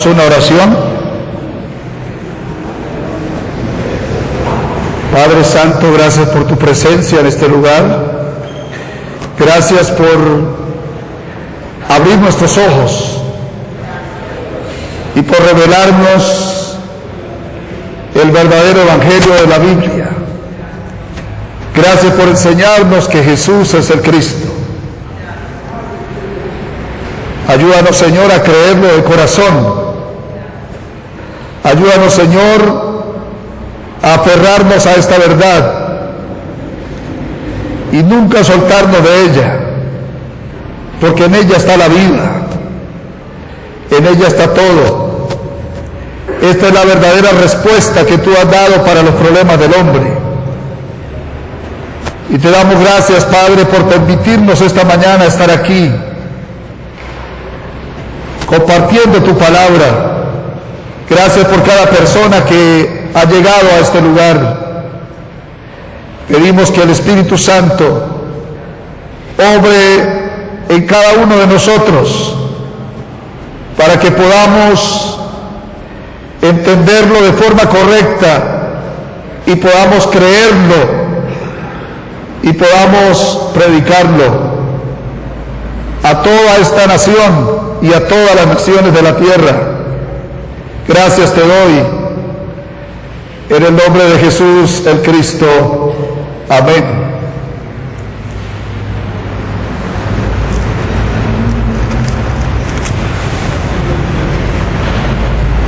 Una oración. Padre Santo, gracias por tu presencia en este lugar. Gracias por abrir nuestros ojos y por revelarnos el verdadero evangelio de la Biblia. Gracias por enseñarnos que Jesús es el Cristo. Ayúdanos, Señor, a creerlo de corazón. Ayúdanos, Señor, a aferrarnos a esta verdad y nunca soltarnos de ella, porque en ella está la vida, en ella está todo. Esta es la verdadera respuesta que tú has dado para los problemas del hombre. Y te damos gracias, Padre, por permitirnos esta mañana estar aquí, compartiendo tu palabra. Gracias por cada persona que ha llegado a este lugar. Pedimos que el Espíritu Santo obre en cada uno de nosotros para que podamos entenderlo de forma correcta y podamos creerlo y podamos predicarlo a toda esta nación y a todas las naciones de la tierra. Gracias te doy, en el nombre de Jesús el Cristo. Amén.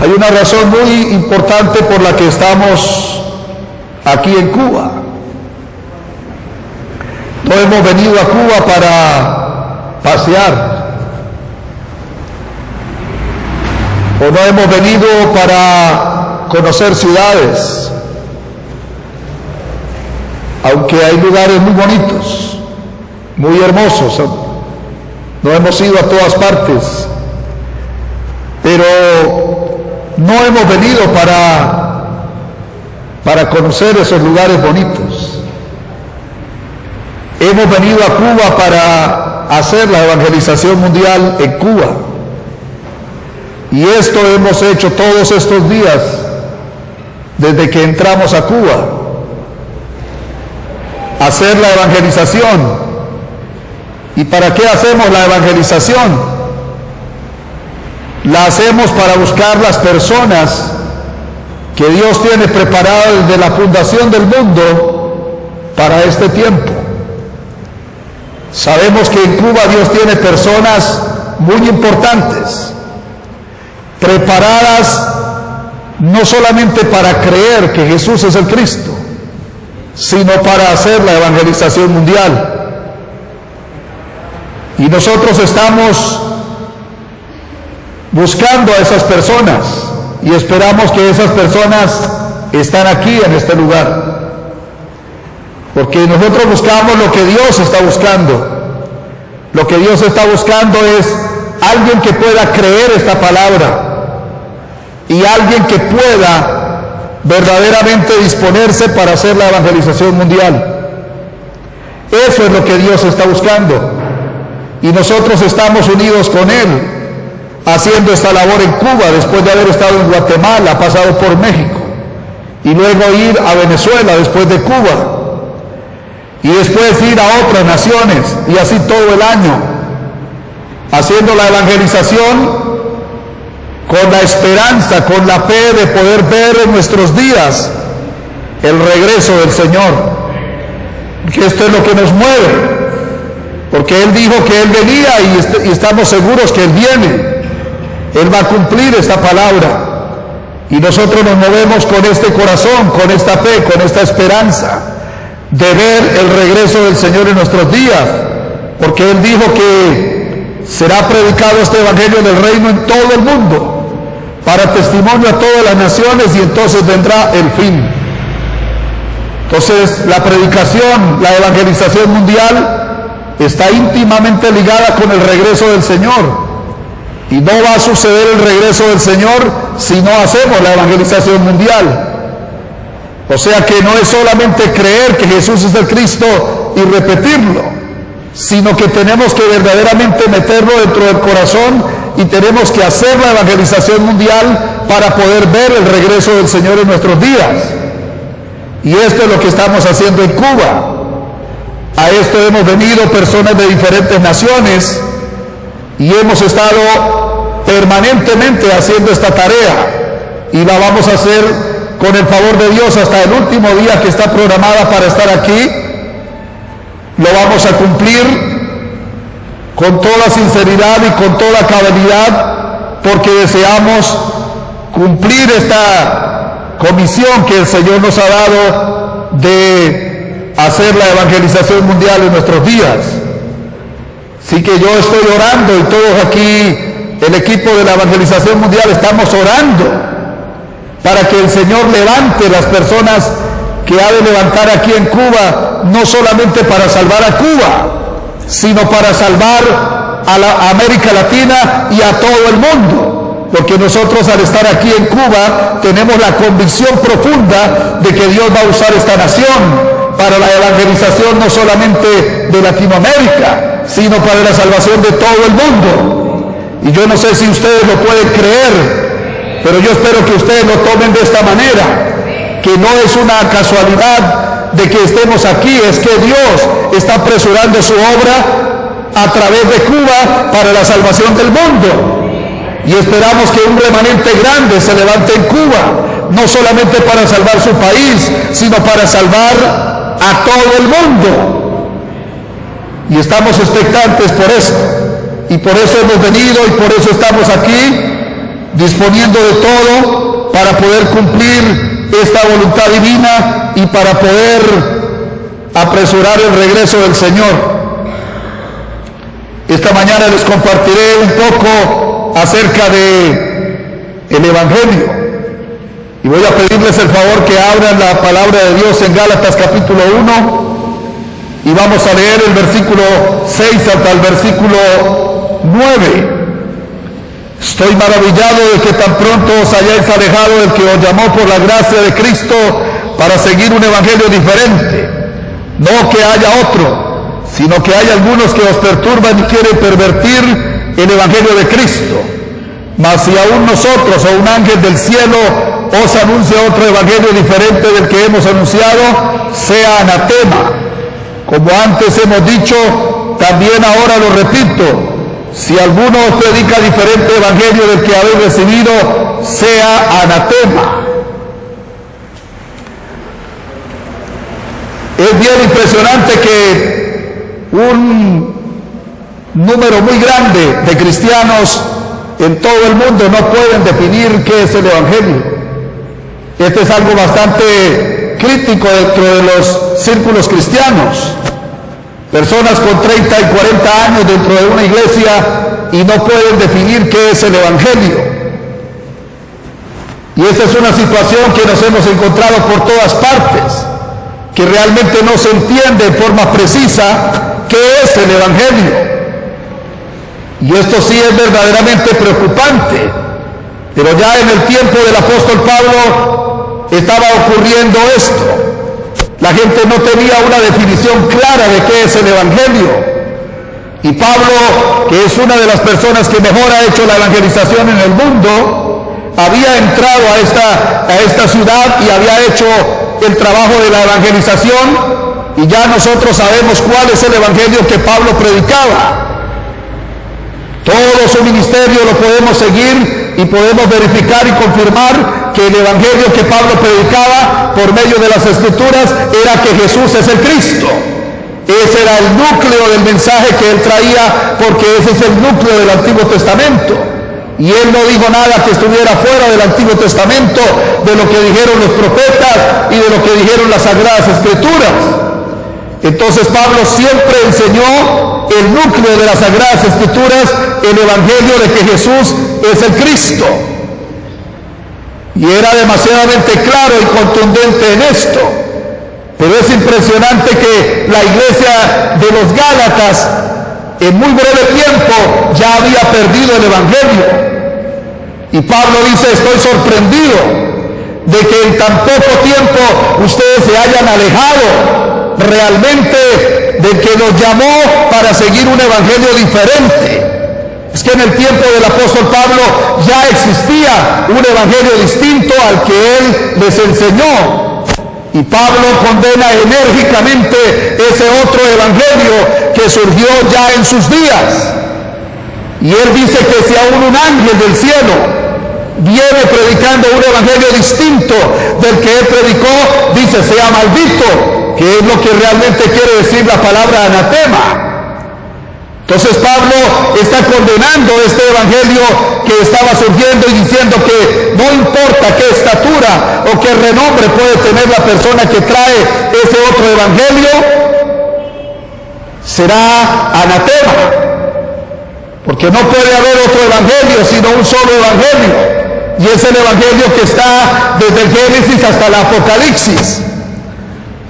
Hay una razón muy importante por la que estamos aquí en Cuba. No hemos venido a Cuba para pasear. O no hemos venido para conocer ciudades, aunque hay lugares muy bonitos, muy hermosos. No hemos ido a todas partes, pero no hemos venido para conocer esos lugares bonitos. Hemos venido a Cuba para hacer la evangelización mundial en Cuba. Y esto hemos hecho todos estos días, desde que entramos a Cuba. Hacer la evangelización. ¿Y para qué hacemos la evangelización? La hacemos para buscar las personas que Dios tiene preparadas desde la fundación del mundo para este tiempo. Sabemos que en Cuba Dios tiene personas muy importantes, preparadas no solamente para creer que Jesús es el Cristo, sino para hacer la evangelización mundial. Y nosotros estamos buscando a esas personas y esperamos que esas personas están aquí en este lugar, porque nosotros buscamos lo que Dios está buscando. Lo que Dios está buscando es alguien que pueda creer esta palabra y alguien que pueda verdaderamente disponerse para hacer la evangelización mundial. Eso es lo que Dios está buscando. Y nosotros estamos unidos con Él, haciendo esta labor en Cuba, después de haber estado en Guatemala, pasado por México, y luego ir a Venezuela después de Cuba, y después ir a otras naciones, y así todo el año, haciendo la evangelización con la esperanza, con la fe de poder ver en nuestros días el regreso del Señor. Que esto es lo que nos mueve, porque Él dijo que Él venía y estamos seguros que Él viene. Él va a cumplir esta palabra y nosotros nos movemos con este corazón, con esta fe, con esta esperanza de ver el regreso del Señor en nuestros días, porque Él dijo que será predicado este evangelio del reino en todo el mundo para testimonio a todas las naciones y entonces vendrá el fin. Entonces la predicación, la evangelización mundial está íntimamente ligada con el regreso del Señor. Y no va a suceder el regreso del Señor si no hacemos la evangelización mundial. O sea que no es solamente creer que Jesús es el Cristo y repetirlo, sino que tenemos que verdaderamente meterlo dentro del corazón y tenemos que hacer la evangelización mundial para poder ver el regreso del Señor en nuestros días. Y esto es lo que estamos haciendo en Cuba. A esto hemos venido personas de diferentes naciones y hemos estado permanentemente haciendo esta tarea, y la vamos a hacer con el favor de Dios hasta el último día que está programada para estar aquí. Lo vamos a cumplir con toda sinceridad y con toda cabalidad, porque deseamos cumplir esta comisión que el Señor nos ha dado de hacer la evangelización mundial en nuestros días. Así que yo estoy orando, y todos aquí, el equipo de la evangelización mundial, estamos orando para que el Señor levante las personas que ha de levantar aquí en Cuba, no solamente para salvar a Cuba, sino para salvar a la América Latina y a todo el mundo, porque nosotros, al estar aquí en Cuba, tenemos la convicción profunda de que Dios va a usar esta nación para la evangelización no solamente de Latinoamérica, sino para la salvación de todo el mundo. Y yo no sé si ustedes lo pueden creer, pero yo espero que ustedes lo tomen de esta manera, que no es una casualidad de que estemos aquí, es que Dios está apresurando su obra a través de Cuba para la salvación del mundo. Y esperamos que un remanente grande se levante en Cuba, no solamente para salvar su país, sino para salvar a todo el mundo. Y estamos expectantes por eso, y por eso hemos venido, y por eso estamos aquí, disponiendo de todo para poder cumplir esta voluntad divina y para poder apresurar el regreso del Señor. Esta mañana les compartiré un poco acerca de el Evangelio, y voy a pedirles el favor que abran la palabra de Dios en Gálatas capítulo 1, y vamos a leer el versículo 6 hasta el versículo 9. Estoy maravillado de que tan pronto os hayáis alejado del que os llamó por la gracia de Cristo para seguir un evangelio diferente. No que haya otro, sino que hay algunos que os perturban y quieren pervertir el evangelio de Cristo. Mas si aún nosotros o un ángel del cielo os anuncia otro evangelio diferente del que hemos anunciado, sea anatema. Como antes hemos dicho, también ahora lo repito: si alguno os predica diferente evangelio del que habéis recibido, sea anatema. Es bien impresionante que un número muy grande de cristianos en todo el mundo no pueden definir qué es el evangelio. Este es algo bastante crítico dentro de los círculos cristianos. Personas con 30 y 40 años dentro de una iglesia y no pueden definir qué es el evangelio. Y esta es una situación que nos hemos encontrado por todas partes, que realmente no se entiende de forma precisa qué es el evangelio. Y esto sí es verdaderamente preocupante. Pero ya en el tiempo del apóstol Pablo estaba ocurriendo esto. La gente no tenía una definición clara de qué es el evangelio. Y Pablo, que es una de las personas que mejor ha hecho la evangelización en el mundo, había entrado a esta ciudad y había hecho el trabajo de la evangelización, y ya nosotros sabemos cuál es el evangelio que Pablo predicaba. Todo su ministerio lo podemos seguir y podemos verificar y confirmar que el evangelio que Pablo predicaba por medio de las escrituras era que Jesús es el Cristo. Ese era el núcleo del mensaje que él traía, porque ese es el núcleo del Antiguo Testamento. Y él no dijo nada que estuviera fuera del Antiguo Testamento, de lo que dijeron los profetas y de lo que dijeron las Sagradas Escrituras. Entonces Pablo siempre enseñó el núcleo de las Sagradas Escrituras, el evangelio de que Jesús es el Cristo. Y era demasiadamente claro y contundente en esto. Pero es impresionante que la iglesia de los Gálatas en muy breve tiempo ya había perdido el evangelio. Y Pablo dice: estoy sorprendido de que en tan poco tiempo ustedes se hayan alejado realmente del que nos llamó para seguir un evangelio diferente. Es que en el tiempo del apóstol Pablo ya existía un evangelio distinto al que él les enseñó. Y Pablo condena enérgicamente ese otro evangelio que surgió ya en sus días. Y él dice que si aún un ángel del cielo viene predicando un evangelio distinto del que él predicó, dice, sea maldito, que es lo que realmente quiere decir la palabra anatema. Entonces Pablo está condenando este evangelio que estaba surgiendo y diciendo que no importa qué estatura o qué renombre puede tener la persona que trae ese otro evangelio, será anatema. Porque no puede haber otro evangelio, sino un solo evangelio. Y es el evangelio que está desde el Génesis hasta el Apocalipsis.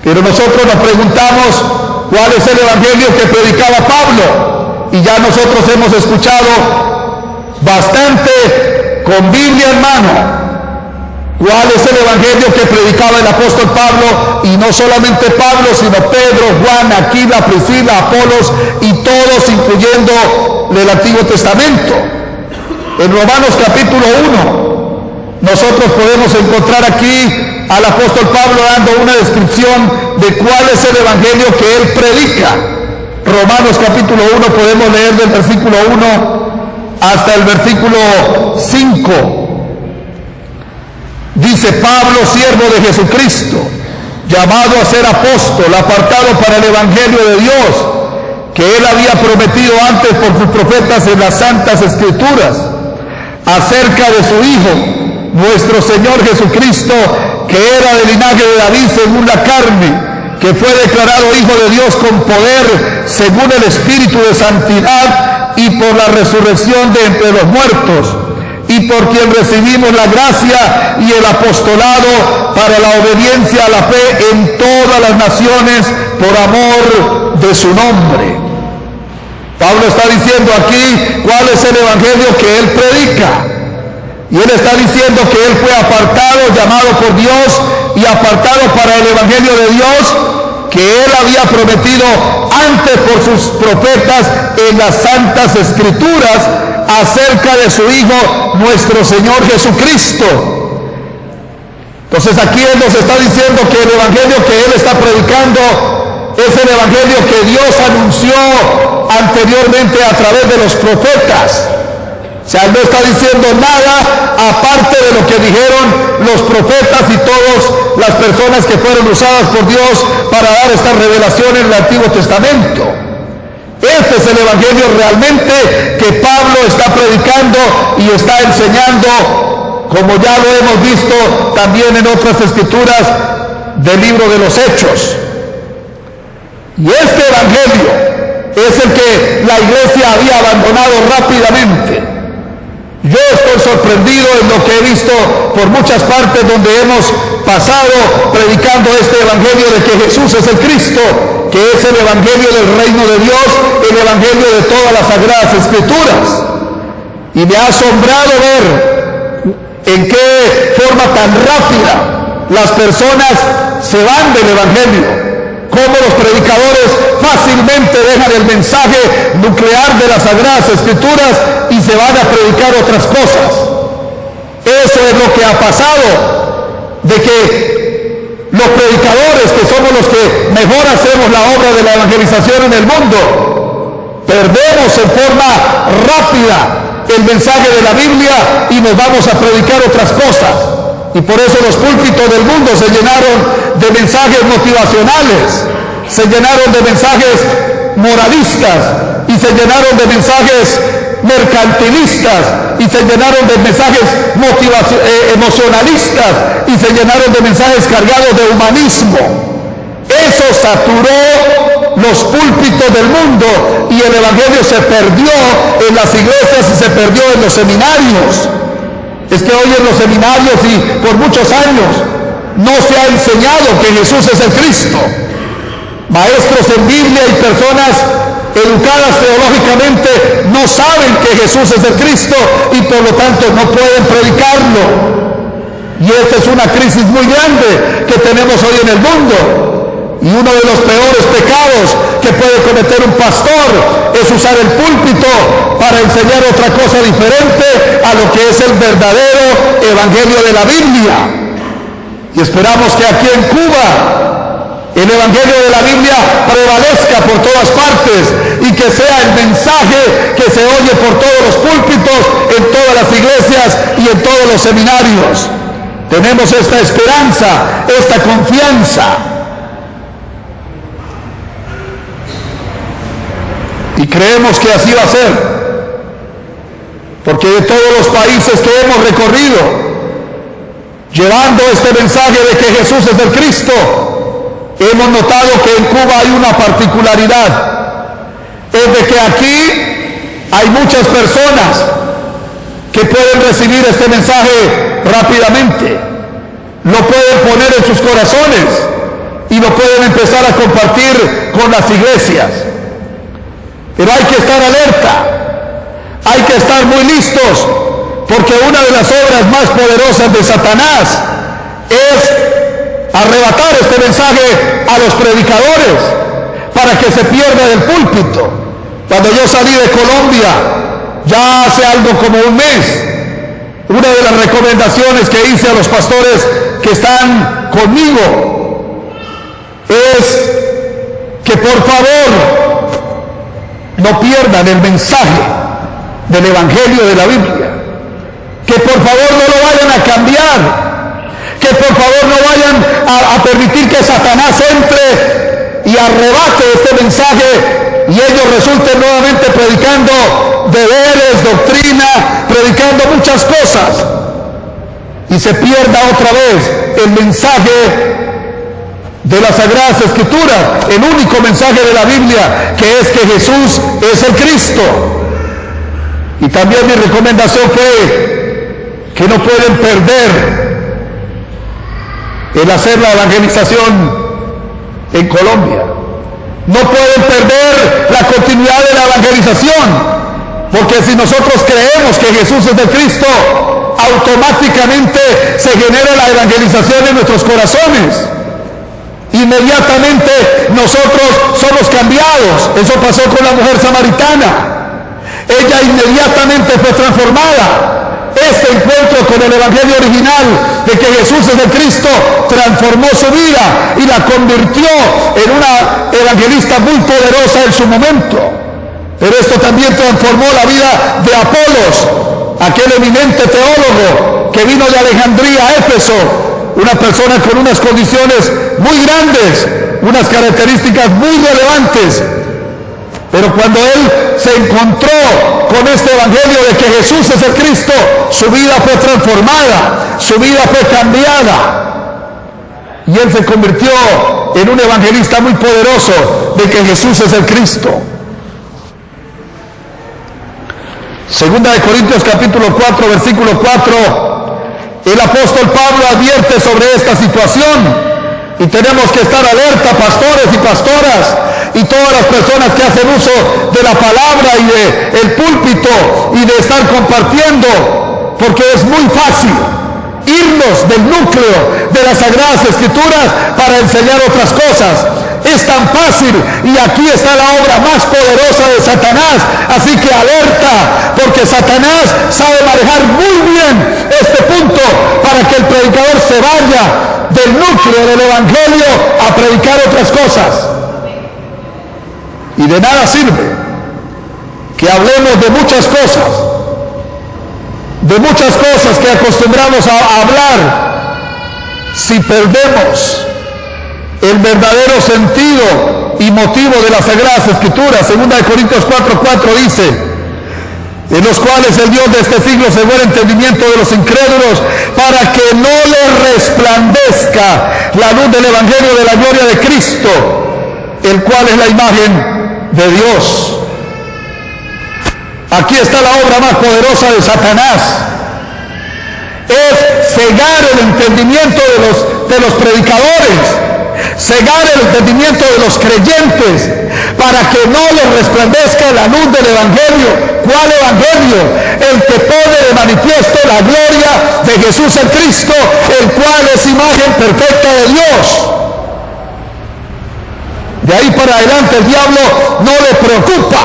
Pero nosotros nos preguntamos, ¿cuál es el evangelio que predicaba Pablo? Y ya nosotros hemos escuchado bastante con Biblia en mano. ¿Cuál es el evangelio que predicaba el apóstol Pablo? Y no solamente Pablo, sino Pedro, Juan, Aquila, Priscila, Apolos y todos, incluyendo el Antiguo Testamento. En Romanos capítulo 1, nosotros podemos encontrar aquí al apóstol Pablo dando una descripción de cuál es el evangelio que él predica. Romanos capítulo 1, podemos leer del versículo 1 hasta el versículo 5. Dice: Pablo, siervo de Jesucristo, llamado a ser apóstol, apartado para el evangelio de Dios, que él había prometido antes por sus profetas en las santas escrituras, acerca de su Hijo, nuestro Señor Jesucristo, que era del linaje de David según la carne, que fue declarado Hijo de Dios con poder según el Espíritu de santidad y por la resurrección de entre los muertos, y por quien recibimos la gracia y el apostolado para la obediencia a la fe en todas las naciones por amor de su nombre. Pablo está diciendo aquí cuál es el evangelio que él predica. Y él está diciendo que él fue apartado, llamado por Dios y apartado para el evangelio de Dios que él había prometido antes por sus profetas en las santas escrituras acerca de su Hijo, nuestro Señor Jesucristo. Entonces aquí él nos está diciendo que el evangelio que él está predicando es el evangelio que Dios anunció anteriormente a través de los profetas. O sea, él no está diciendo nada aparte de lo que dijeron los profetas y todas las personas que fueron usadas por Dios para dar esta revelación en el Antiguo Testamento. Este es el evangelio realmente que Pablo está predicando y está enseñando, como ya lo hemos visto también en otras escrituras del libro de los Hechos. Y este evangelio es el que la iglesia había abandonado rápidamente. Yo estoy sorprendido en lo que he visto por muchas partes donde hemos pasado predicando este evangelio de que Jesús es el Cristo, que es el evangelio del reino de Dios, el evangelio de todas las sagradas escrituras. Y me ha asombrado ver en qué forma tan rápida las personas se van del evangelio. Cómo los predicadores fácilmente dejan el mensaje nuclear de las Sagradas Escrituras y se van a predicar otras cosas. Eso es lo que ha pasado, de que los predicadores, que somos los que mejor hacemos la obra de la evangelización en el mundo, perdemos en forma rápida el mensaje de la Biblia y nos vamos a predicar otras cosas. Y por eso los púlpitos del mundo se llenaron de mensajes motivacionales, se llenaron de mensajes moralistas y se llenaron de mensajes mercantilistas y se llenaron de mensajes emocionalistas y se llenaron de mensajes cargados de humanismo. Eso saturó los púlpitos del mundo y el evangelio se perdió en las iglesias y se perdió en los seminarios. Es que hoy en los seminarios y por muchos años no se ha enseñado que Jesús es el Cristo. Maestros en Biblia y personas educadas teológicamente no saben que Jesús es el Cristo y por lo tanto no pueden predicarlo. Y esta es una crisis muy grande que tenemos hoy en el mundo. Y uno de los peores pecados que puede cometer un pastor es usar el púlpito para enseñar otra cosa diferente a lo que es el verdadero evangelio de la Biblia. Y esperamos que aquí en Cuba el evangelio de la Biblia prevalezca por todas partes y que sea el mensaje que se oye por todos los púlpitos, en todas las iglesias y en todos los seminarios. Tenemos esta esperanza, esta confianza. Y creemos que así va a ser, porque de todos los países que hemos recorrido, llevando este mensaje de que Jesús es el Cristo, hemos notado que en Cuba hay una particularidad, es de que aquí hay muchas personas que pueden recibir este mensaje rápidamente, lo pueden poner en sus corazones y lo pueden empezar a compartir con las iglesias. Pero hay que estar alerta, hay que estar muy listos, porque una de las obras más poderosas de Satanás es arrebatar este mensaje a los predicadores para que se pierda del púlpito. Cuando yo salí de Colombia, ya hace algo como un mes, una de las recomendaciones que hice a los pastores que están conmigo es que por favor no pierdan el mensaje del evangelio de la Biblia, que por favor no lo vayan a cambiar, que por favor no vayan a permitir que Satanás entre y arrebate este mensaje y ellos resulten nuevamente predicando deberes, doctrina, predicando muchas cosas y se pierda otra vez el mensaje de las Sagradas Escrituras, el único mensaje de la Biblia, que es que Jesús es el Cristo. Y también mi recomendación fue que no pueden perder el hacer la evangelización en Colombia. No pueden perder la continuidad de la evangelización, porque si nosotros creemos que Jesús es el Cristo, automáticamente se genera la evangelización en nuestros corazones. Inmediatamente nosotros somos cambiados. Eso pasó con la mujer samaritana. Ella inmediatamente fue transformada. Este encuentro con el evangelio original de que Jesús es el Cristo transformó su vida y la convirtió en una evangelista muy poderosa en su momento. Pero esto también transformó la vida de Apolos, aquel eminente teólogo que vino de Alejandría a Éfeso, una persona con unas condiciones muy grandes, unas características muy relevantes. Pero cuando él se encontró con este evangelio de que Jesús es el Cristo, su vida fue transformada, su vida fue cambiada. Y él se convirtió en un evangelista muy poderoso de que Jesús es el Cristo. Segunda de Corintios capítulo 4, versículo 4. El apóstol Pablo advierte sobre esta situación y tenemos que estar alerta, pastores y pastoras y todas las personas que hacen uso de la palabra y del púlpito y de estar compartiendo, porque es muy fácil irnos del núcleo de las Sagradas Escrituras para enseñar otras cosas. Es tan fácil y aquí está la obra más poderosa de Satanás. Así que alerta, porque Satanás sabe manejar muy bien este punto para que el predicador se vaya del núcleo del evangelio a predicar otras cosas. Y de nada sirve que hablemos de muchas cosas que acostumbramos a hablar si perdemos el verdadero sentido y motivo de las Sagradas Escrituras. Segunda de Corintios 4:4 dice: en los cuales el Dios de este siglo cegó el entendimiento de los incrédulos para que no les resplandezca la luz del evangelio de la gloria de Cristo, el cual es la imagen de Dios. Aquí está la obra más poderosa de Satanás. Es cegar el entendimiento de los predicadores, cegar el entendimiento de los creyentes para que no les resplandezca la luz del evangelio. ¿Cuál evangelio? El que pone de manifiesto la gloria de Jesús el Cristo, el cual es imagen perfecta de Dios. De ahí para adelante el diablo no le preocupa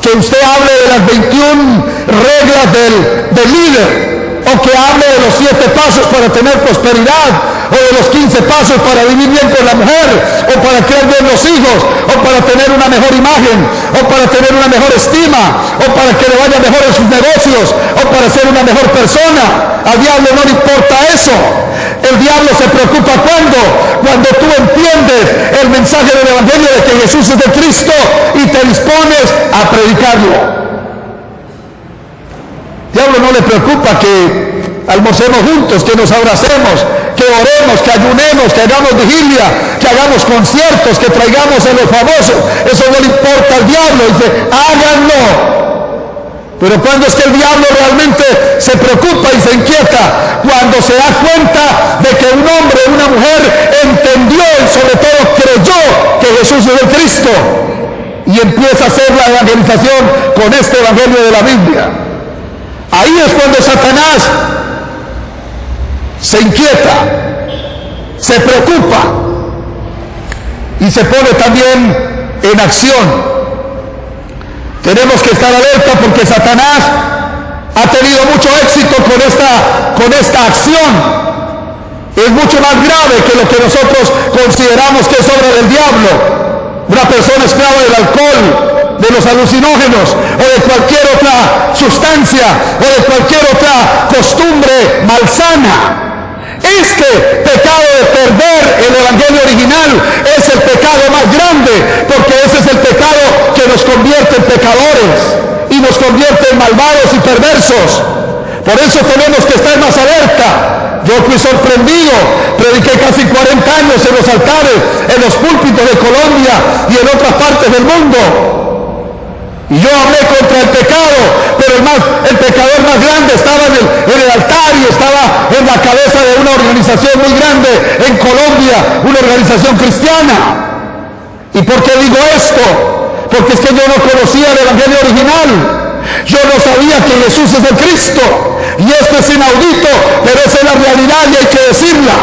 que usted hable de las 21 reglas del líder, o que hable de los 7 pasos para tener prosperidad, o de los 15 pasos para vivir bien con la mujer, o para criar bien los hijos, o para tener una mejor imagen, o para tener una mejor estima, o para que le vaya mejor en sus negocios, o para ser una mejor persona. Al diablo no le importa eso. El diablo se preocupa cuando tú entiendes el mensaje del evangelio de que Jesús es el Cristo y te dispones a predicarlo. Diablo no le preocupa que almorcemos juntos, que nos abracemos, que oremos, que ayunemos, que hagamos vigilia, que hagamos conciertos, que traigamos a los famosos. Eso no le importa al diablo. Dice, háganlo. Pero cuando es que el diablo realmente se preocupa y se inquieta, cuando se da cuenta de que un hombre o una mujer entendió y sobre todo creyó que Jesús es el Cristo, y empieza a hacer la evangelización con este evangelio de la Biblia. Ahí es cuando Satanás se inquieta, se preocupa y se pone también en acción. Tenemos que estar alerta porque Satanás ha tenido mucho éxito con esta acción. Es mucho más grave que lo que nosotros consideramos que es obra del diablo. Una persona esclava del alcohol, de los alucinógenos o de cualquier otra sustancia o de cualquier otra costumbre malsana. Este pecado de perder el evangelio original es el pecado más grande, porque ese es el pecado que nos convierte en pecadores y nos convierte en malvados y perversos. Por eso tenemos que estar más alerta. Yo fui sorprendido, prediqué casi 40 años en los altares, en los púlpitos de Colombia y en otras partes del mundo. Y yo hablé contra el pecado, pero el pecador más grande estaba en el altar y estaba en la cabeza de una organización muy grande en Colombia, una organización cristiana. ¿Y por qué digo esto? Porque es que yo no conocía el evangelio original. Yo no sabía que Jesús es el Cristo. Y esto es inaudito, pero esa es la realidad y hay que decirla.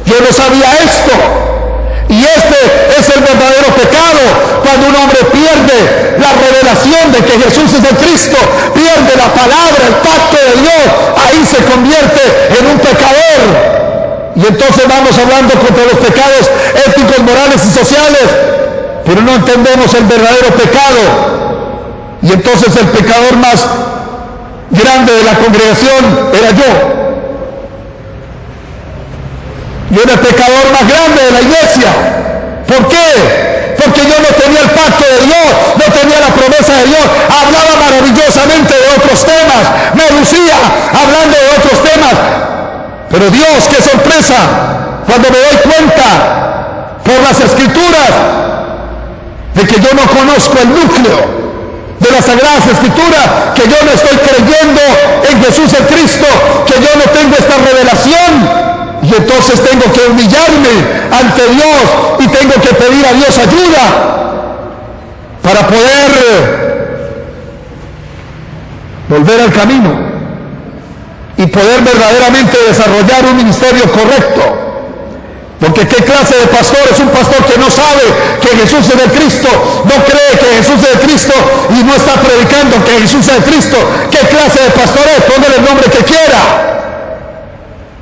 Yo no sabía esto. Y este es el verdadero pecado, cuando un hombre pierde la revelación de que Jesús es el Cristo, pierde la palabra, el pacto de Dios, ahí se convierte en un pecador. Y entonces vamos hablando contra los pecados éticos, morales y sociales, pero no entendemos el verdadero pecado. Y entonces el pecador más grande de la congregación era yo. Yo era el pecador más grande de la iglesia. ¿Por qué? Porque yo no tenía el pacto de Dios, no tenía la promesa de Dios. Hablaba maravillosamente de otros temas, me lucía hablando de otros temas. Pero Dios, qué sorpresa, cuando me doy cuenta por las Escrituras de que yo no conozco el núcleo de las Sagradas Escrituras, que yo no estoy creyendo en Jesús el Cristo, que yo no tengo esta revelación. Y entonces tengo que humillarme ante Dios y tengo que pedir a Dios ayuda para poder volver al camino y poder verdaderamente desarrollar un ministerio correcto. Porque ¿qué clase de pastor es un pastor que no sabe que Jesús es el Cristo, no cree que Jesús es el Cristo y no está predicando que Jesús es el Cristo? ¿Qué clase de pastor es? Póngale el nombre que quiera.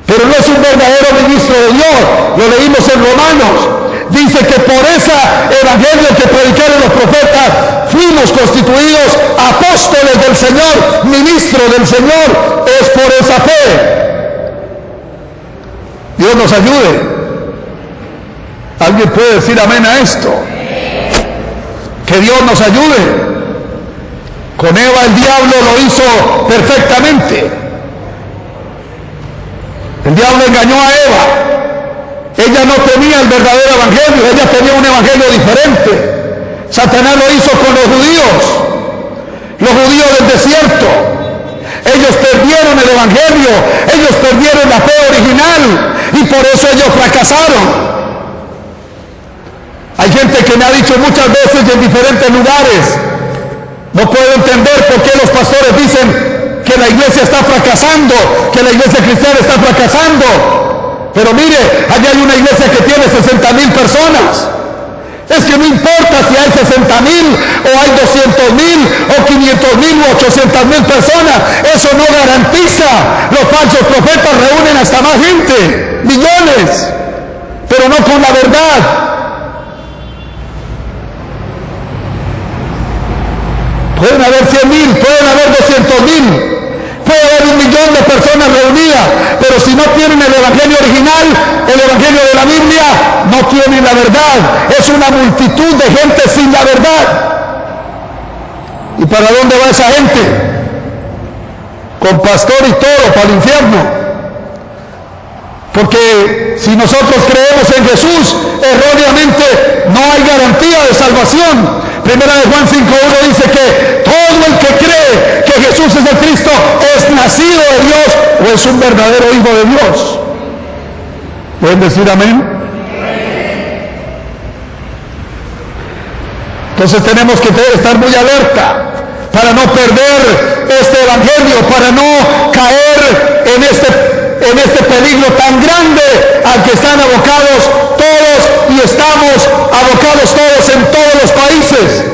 Pero no es un verdadero ministro de Dios. Lo leímos en Romanos. Dice que por ese evangelio que predicaron los profetas fuimos constituidos apóstoles del Señor, ministros del Señor. Es por esa fe. Dios nos ayude. ¿Alguien puede decir amén a esto? Que Dios nos ayude. Con Eva el diablo lo hizo perfectamente. El diablo engañó a Eva. Ella no tenía el verdadero evangelio, ella tenía un evangelio diferente. Satanás lo hizo con los judíos del desierto. Ellos perdieron el evangelio, ellos perdieron la fe original y por eso ellos fracasaron. Hay gente que me ha dicho muchas veces en diferentes lugares, no puedo entender por qué los pastores dicen que la iglesia está fracasando, que la iglesia cristiana está fracasando. Pero mire, allá hay una iglesia que tiene 60,000 personas, Es que no importa si hay 60,000 o hay 200,000 o 500,000 o 800,000 personas, eso no garantiza. Los falsos profetas reúnen hasta más gente, millones, pero no con la verdad. Pueden haber 100,000, pueden haber 200,000, puede haber 1,000,000 de personas reunidas, pero si no tienen el evangelio original, el evangelio de la Biblia, no tienen la verdad. Es una multitud de gente sin la verdad. ¿Y para dónde va esa gente? Con pastor y todo, para el infierno. Porque si nosotros creemos en Jesús, erróneamente no hay garantía de salvación. Primera de Juan 5:1 dice que todo el que cree que Jesús es el Cristo es nacido de Dios o es un verdadero hijo de Dios. ¿Pueden decir amén? Entonces tenemos que estar muy alerta para no perder este evangelio, para no caer en este peligro tan grande al que están abocados todos y estamos abocados todos en todos los países.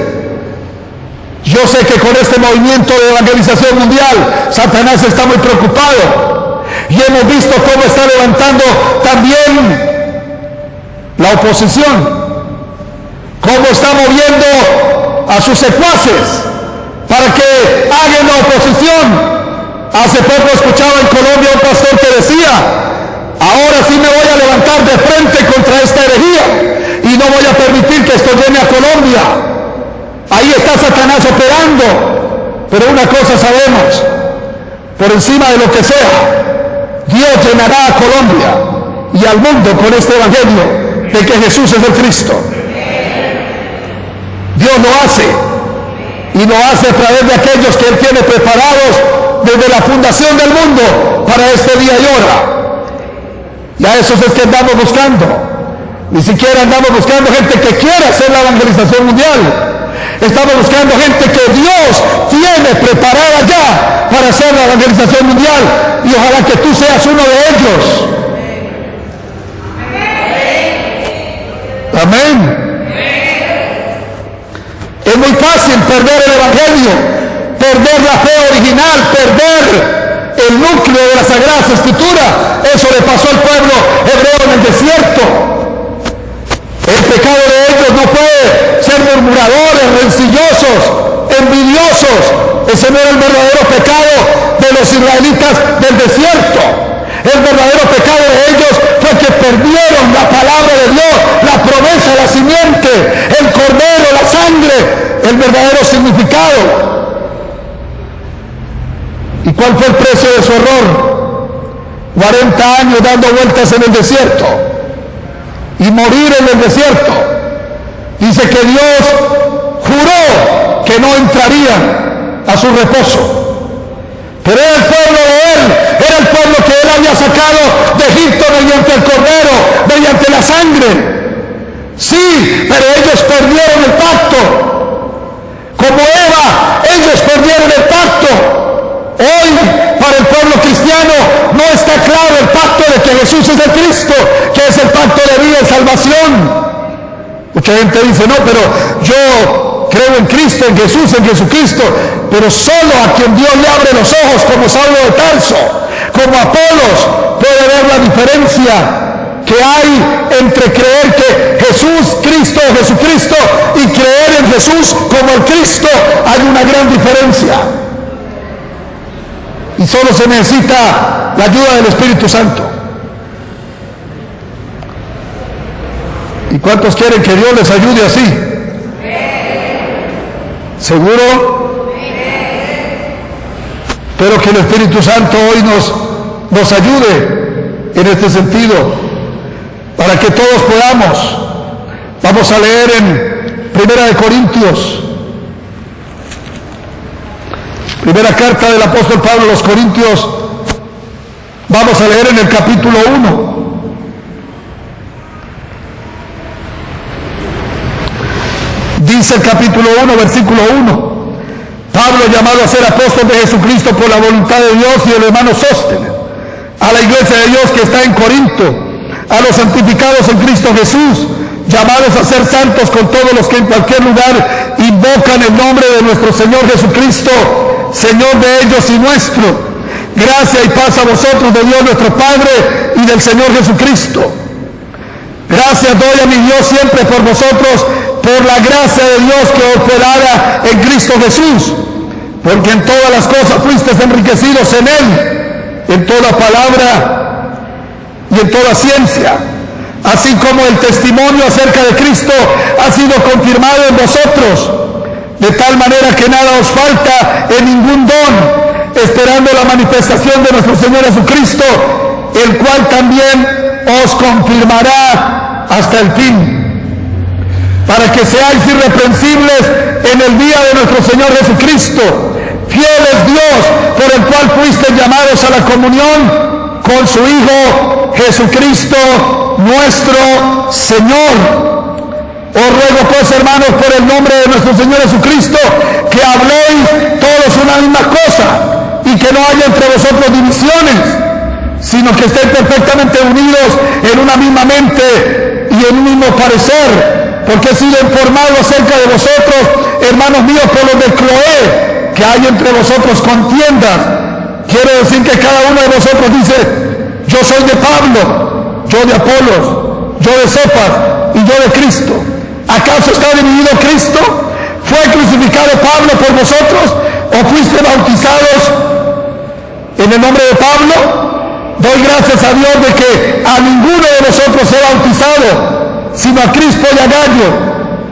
Yo sé que con este movimiento de evangelización mundial, Satanás está muy preocupado y hemos visto cómo está levantando también la oposición, cómo está moviendo a sus secuaces para que hagan la oposición. Hace poco escuchaba en Colombia un pastor que decía: ahora sí me voy a levantar de frente contra esta herejía y no voy a permitir que esto llene a Colombia. Ahí está Satanás operando, pero una cosa sabemos, por encima de lo que sea, Dios llenará a Colombia y al mundo con este evangelio de que Jesús es el Cristo. Dios lo hace, y lo hace a través de aquellos que Él tiene preparados desde la fundación del mundo para este día y hora. Y a esos es que andamos buscando. Ni siquiera andamos buscando gente que quiera hacer la evangelización mundial. Estamos buscando gente que Dios tiene preparada ya para hacer la evangelización mundial. Y ojalá que tú seas uno de ellos. Amén. Es muy fácil perder el evangelio, perder la fe original, perder el núcleo de las Sagradas Escrituras. Eso le pasó al pueblo hebreo en el desierto. El pecado de ellos no fue ser murmuradores, rencillosos, envidiosos. Ese no era el verdadero pecado de los israelitas del desierto. El verdadero pecado de ellos fue que perdieron la palabra de Dios, la promesa, la simiente, el cordero, la sangre, el verdadero significado. ¿Y cuál fue el precio de su error? 40 años dando vueltas en el desierto y morir en el desierto. Dice que Dios juró que no entrarían a su reposo. Pero era el pueblo de Él, era el pueblo que Él había sacado de Egipto mediante el cordero, mediante la sangre. Sí, pero ellos perdieron el pacto. Como Eva, ellos perdieron el pacto. Hoy, para el pueblo cristiano, no está claro el pacto de que Jesús es el Cristo, que es el pacto de vida y salvación. Mucha gente dice: no, pero yo creo en Cristo, en Jesús, en Jesucristo, pero solo a quien Dios le abre los ojos, como Saulo de Tarso, como Apolos, puede ver la diferencia que hay entre creer que Jesús, Cristo o Jesucristo, y creer en Jesús como el Cristo. Hay una gran diferencia. Y solo se necesita la ayuda del Espíritu Santo. ¿Y cuántos quieren que Dios les ayude así? ¿Seguro? Espero que el Espíritu Santo hoy nos ayude en este sentido, para que todos podamos. Vamos a leer en Primera de Corintios, primera carta del apóstol Pablo a los Corintios. Vamos a leer en el capítulo 1. Dice el capítulo 1, versículo 1. Pablo, llamado a ser apóstol de Jesucristo por la voluntad de Dios, y el hermano Sóstenes, a la iglesia de Dios que está en Corinto, a los santificados en Cristo Jesús llamados a ser santos con todos los que en cualquier lugar invocan el nombre de nuestro Señor Jesucristo, Señor de ellos y nuestro. Gracia y paz a vosotros de Dios nuestro Padre y del Señor Jesucristo. Gracias doy a mi Dios siempre por vosotros, por la gracia de Dios que operara en Cristo Jesús, porque en todas las cosas fuisteis enriquecidos en Él, en toda palabra y en toda ciencia, así como el testimonio acerca de Cristo ha sido confirmado en vosotros, de tal manera que nada os falta en ningún don, esperando la manifestación de nuestro Señor Jesucristo, el cual también os confirmará hasta el fin, para que seáis irreprensibles en el día de nuestro Señor Jesucristo. Fiel es Dios, por el cual fuisteis llamados a la comunión con su Hijo Jesucristo nuestro Señor. Os ruego pues, hermanos, por el nombre de nuestro Señor Jesucristo, que habléis todos una misma cosa, y que no haya entre vosotros divisiones, sino que estén perfectamente unidos en una misma mente y en un mismo parecer, porque he sido informado acerca de vosotros, hermanos míos, por los de Cloé, que hay entre vosotros contiendas. Quiere decir que cada uno de vosotros dice: yo soy de Pablo, yo de Apolos, yo de Cefas y yo de Cristo. ¿Acaso está dividido Cristo? ¿Fue crucificado Pablo por vosotros? ¿O fuiste bautizados en el nombre de Pablo? Doy gracias a Dios de que a ninguno de vosotros he bautizado, sino a Crispo y a Gallo,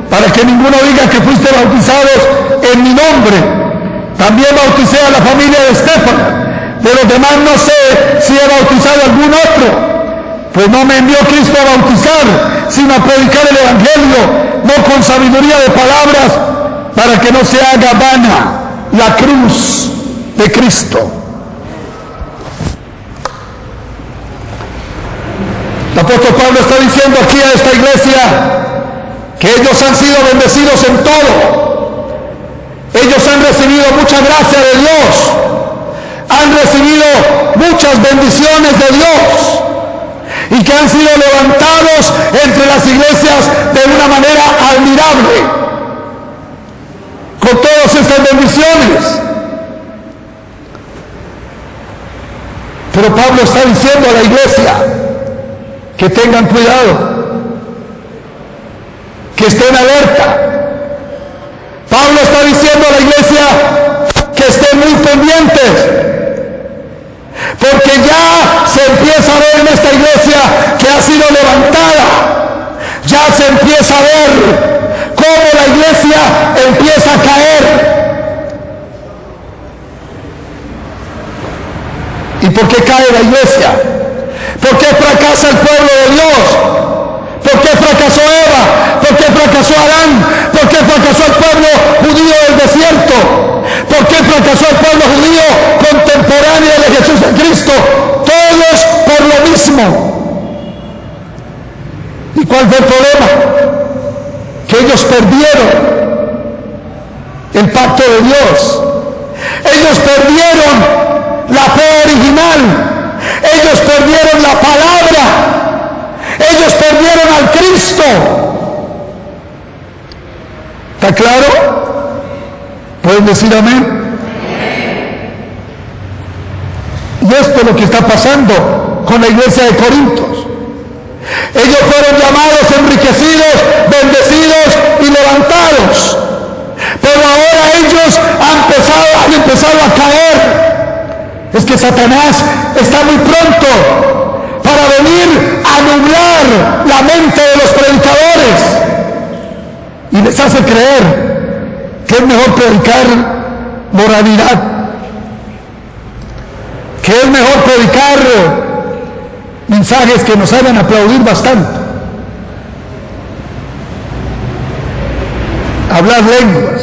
para que ninguno diga que fuiste bautizados en mi nombre. También bauticé a la familia de Estéfano. De los demás no sé si he bautizado a algún otro, pues no me envió Cristo a bautizar, sino a predicar el Evangelio, no con sabiduría de palabras, para que no se haga vana la cruz de Cristo. El apóstol Pablo está diciendo aquí a esta iglesia que ellos han sido bendecidos en todo. Ellos han recibido mucha gracia de Dios, han recibido muchas bendiciones de Dios, y que han sido levantados entre las iglesias de una manera admirable con todas estas bendiciones. Pero Pablo está diciendo a la iglesia que tengan cuidado, que estén alerta. Pablo está diciendo a la iglesia que estén muy pendientes, porque ya se empieza a ver en esta iglesia que ha sido levantada, ya se empieza a ver cómo la iglesia empieza a caer. ¿Y por qué cae la iglesia? ¿Por qué fracasa el pueblo de Dios? ¿Por qué fracasó Eva? ¿Por qué fracasó Adán? ¿Por qué fracasó el pueblo judío del desierto? ¿Por qué fracasó el pueblo judío contemporáneo de Jesús de Cristo? Todos por lo mismo. ¿Y cuál fue el problema? Que ellos perdieron el pacto de Dios. Ellos perdieron la fe original. Ellos perdieron la palabra. Ellos perdieron al Cristo. ¿Está claro? ¿Pueden decir amén? Y esto es lo que está pasando con la iglesia de Corintios. Ellos fueron llamados, enriquecidos, bendecidos y levantados. Pero ahora ellos han empezado a caer. Es que Satanás está muy pronto para venir a nublar la mente de los predicadores y les hace creer que es mejor predicar moralidad, que es mejor predicar mensajes que nos hagan aplaudir bastante, hablar lenguas,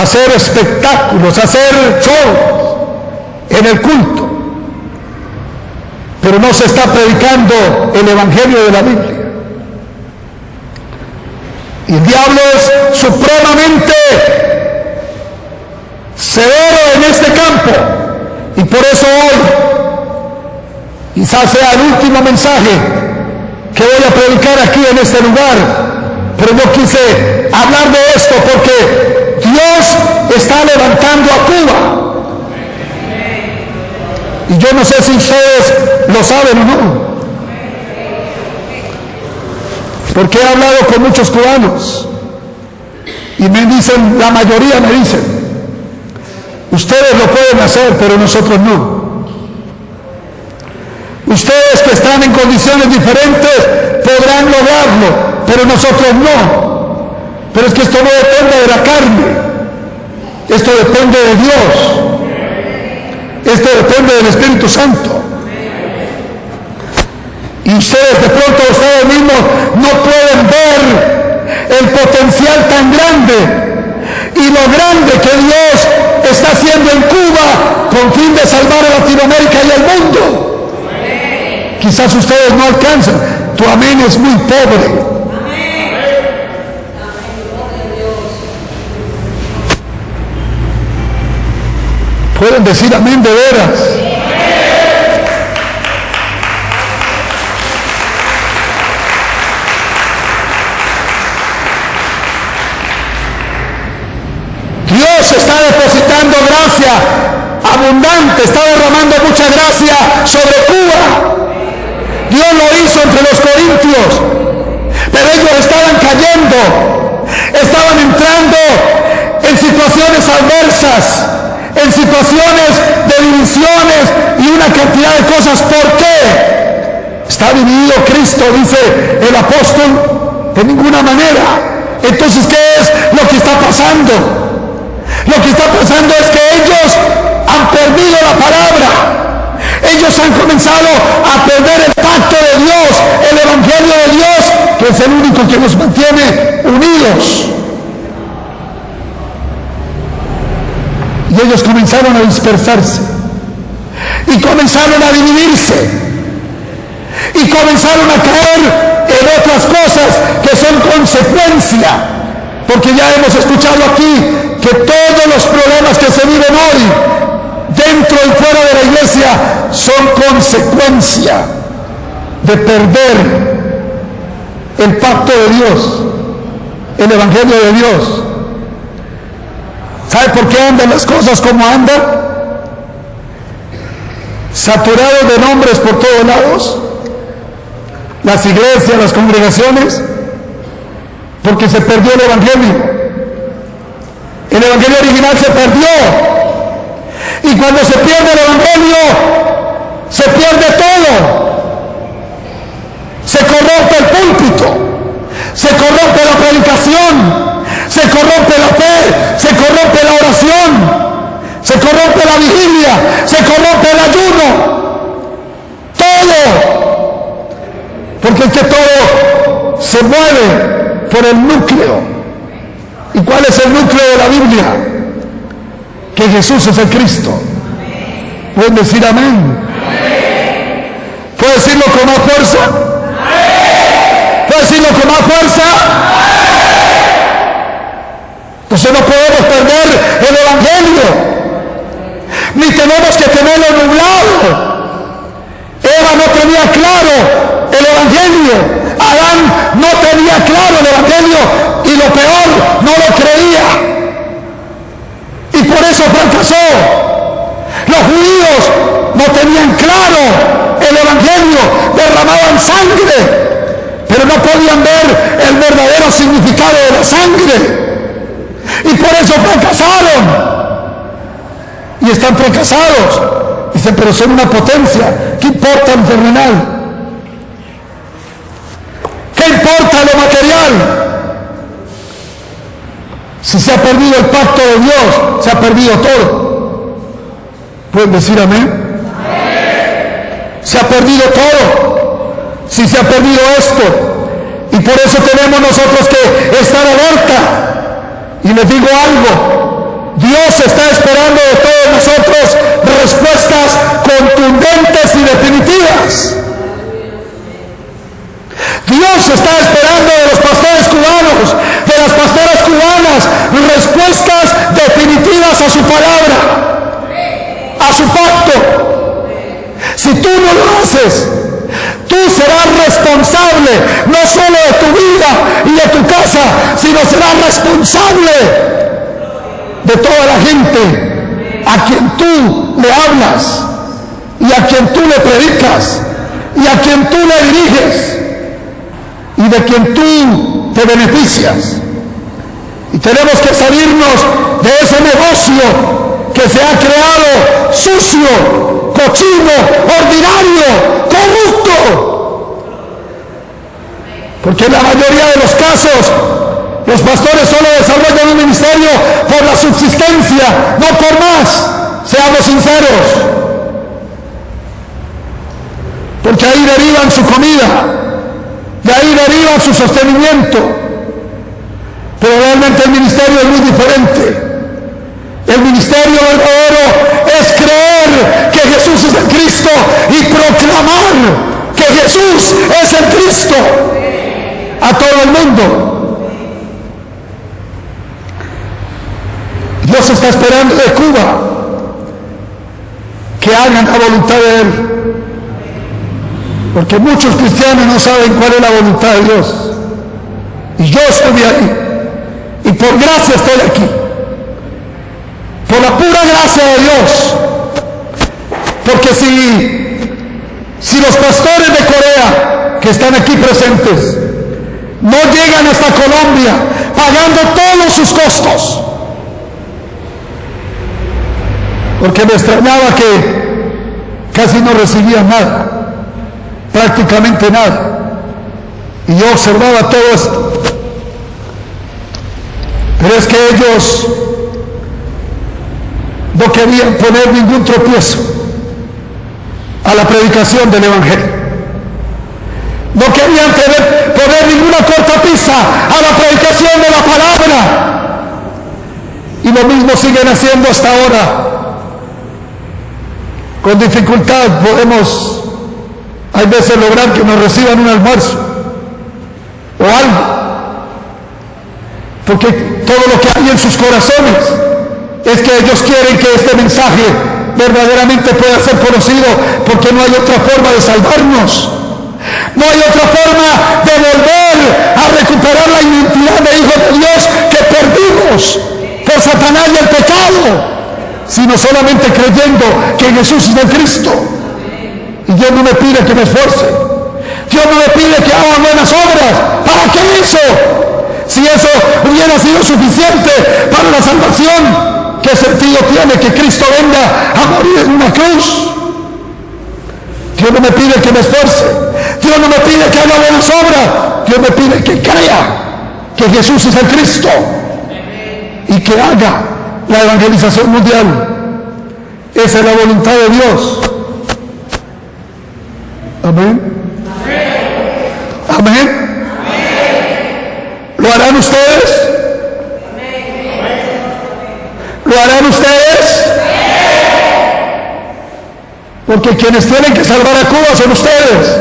hacer espectáculos, hacer shows en el culto, pero no se está predicando el Evangelio de la Biblia. Y el diablo es supremamente severo en este campo, y por eso hoy Quizás sea el último mensaje que voy a predicar aquí en este lugar, pero yo quise hablar de esto porque Dios está levantando a Cuba. Y yo no sé si ustedes lo saben o no, porque he hablado con muchos cubanos y me dicen, la mayoría me dicen, ustedes lo pueden hacer, pero nosotros no. Ustedes que están en condiciones diferentes podrán lograrlo, pero nosotros no. Pero es que esto no depende de la carne, esto depende de Dios, esto depende del Espíritu Santo. Y ustedes de pronto, ustedes mismos no pueden ver el potencial tan grande y lo grande que Dios está haciendo en Cuba con fin de salvar a Latinoamérica y al mundo. Quizás ustedes no alcanzan, tu amén es muy pobre. Pueden decir amén de veras. Dios está depositando gracia abundante, está derramando mucha gracia sobre Cuba. Dios lo hizo entre los corintios, pero ellos estaban cayendo, estaban entrando en situaciones adversas, en situaciones de divisiones y una cantidad de cosas. ¿Por qué? Está dividido Cristo, dice el apóstol, de ninguna manera. Entonces, ¿qué es lo que está pasando? Lo que está pasando es que ellos han perdido la palabra. Ellos han comenzado a perder el pacto de Dios, el evangelio de Dios, que es el único que nos mantiene unidos. Y ellos comenzaron a dispersarse, y comenzaron a dividirse, y comenzaron a caer en otras cosas que son consecuencia, porque ya hemos escuchado aquí que todos los problemas que se viven hoy, dentro y fuera de la iglesia, son consecuencia de perder el pacto de Dios, el evangelio de Dios. ¿Sabe por qué andan las cosas como andan? Saturados de nombres por todos lados, las iglesias, las congregaciones, porque se perdió el evangelio. El evangelio original se perdió. Y cuando se pierde el evangelio, se pierde todo. Se corrompe el púlpito, se corrompe la predicación, se corrompe la fe, se corrompe la oración, se corrompe la vigilia, se corrompe el ayuno. Todo. Porque es que todo se mueve por el núcleo. ¿Y cuál es el núcleo de la Biblia? Que Jesús es el Cristo. ¿Pueden decir amén? ¿Puedo decirlo con más fuerza? ¿Puedo decirlo con más fuerza? Entonces no podemos perder el evangelio, ni tenemos que tenerlo nublado. Eva no tenía claro el evangelio, Adán no tenía claro el evangelio, y lo peor, no lo creía. Y por eso fracasó. Los judíos no tenían claro el evangelio, derramaban sangre, pero no podían ver el verdadero significado de la sangre. Y por eso fracasaron. Y están fracasados. Dicen, pero son una potencia. ¿Qué importa lo terrenal? ¿Qué importa lo material? Si se ha perdido el pacto de Dios, se ha perdido todo. ¿Pueden decir amén? Se ha perdido todo. Si se ha perdido esto. Y por eso tenemos nosotros que estar alerta. Y les digo algo, Dios está esperando de todos nosotros respuestas contundentes y definitivas. Dios está esperando de los pastores cubanos, de las pastoras cubanas, respuestas definitivas a su palabra, a su pacto. Si tú no lo haces, responsable no solo de tu vida y de tu casa, sino serás responsable de toda la gente a quien tú le hablas y a quien tú le predicas y a quien tú le diriges y de quien tú te beneficias. Y tenemos que salirnos de ese negocio que se ha creado sucio, cochino, ordinario, corrupto. Porque en la mayoría de los casos los pastores solo desarrollan un ministerio por la subsistencia, no por más. Seamos sinceros. Porque ahí derivan su comida, de ahí deriva su sostenimiento. Pero realmente el ministerio es muy diferente. El ministerio verdadero es creer que Jesús es el Cristo y proclamar que Jesús es el Cristo a todo el mundo. Dios está esperando de Cuba que hagan la voluntad de Él. Porque muchos cristianos no saben cuál es la voluntad de Dios. Y yo estuve ahí. Y por gracia estoy aquí. Por la pura gracia de Dios. Porque si los pastores de Corea que están aquí presentes no llegan hasta Colombia pagando todos sus costos, porque me extrañaba que casi no recibían nada, prácticamente nada, y yo observaba todo esto. Pero es que ellos no querían poner ningún tropiezo a la predicación del Evangelio. No querían poner ninguna cortapisa a la predicación de la palabra. Y lo mismo siguen haciendo hasta ahora. Con dificultad podemos, hay veces, lograr que nos reciban un almuerzo o algo. Porque todo lo que hay en sus corazones es que ellos quieren que este mensaje verdaderamente pueda ser conocido, porque no hay otra forma de salvarnos. No hay otra forma de volver a recuperar la identidad de hijos de Dios que perdimos por Satanás y el pecado, sino solamente creyendo que Jesús es el Cristo. Y Dios no me pide que me esfuerce. Dios no me pide que haga buenas obras. ¿Para qué eso? Si eso hubiera sido suficiente para la salvación, ¿qué sentido tiene que Cristo venga a morir en una cruz? Dios no me pide que me esfuerce. Dios no me pide que haga buenas obras. Dios me pide que crea que Jesús es el Cristo y que haga la evangelización mundial. Esa es la voluntad de Dios. Amén. Amén. ¿Lo harán ustedes? ¿Lo harán ustedes? Porque quienes tienen que salvar a Cuba son ustedes,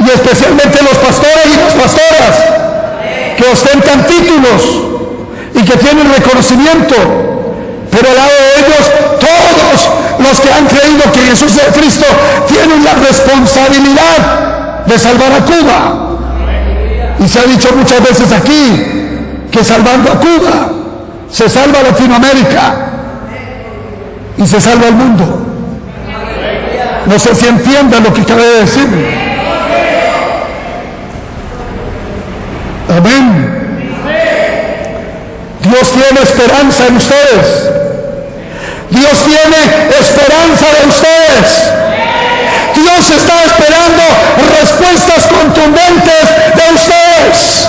y especialmente los pastores y las pastoras que ostentan títulos y que tienen reconocimiento, pero al lado de ellos todos los que han creído que Jesús es Cristo tienen la responsabilidad de salvar a Cuba. Y se ha dicho muchas veces aquí que salvando a Cuba se salva Latinoamérica y se salva el mundo. No sé si entiendan lo que acabé de decir. Amén. Dios tiene esperanza en ustedes. Dios tiene esperanza de ustedes. Dios está esperando respuestas contundentes de ustedes.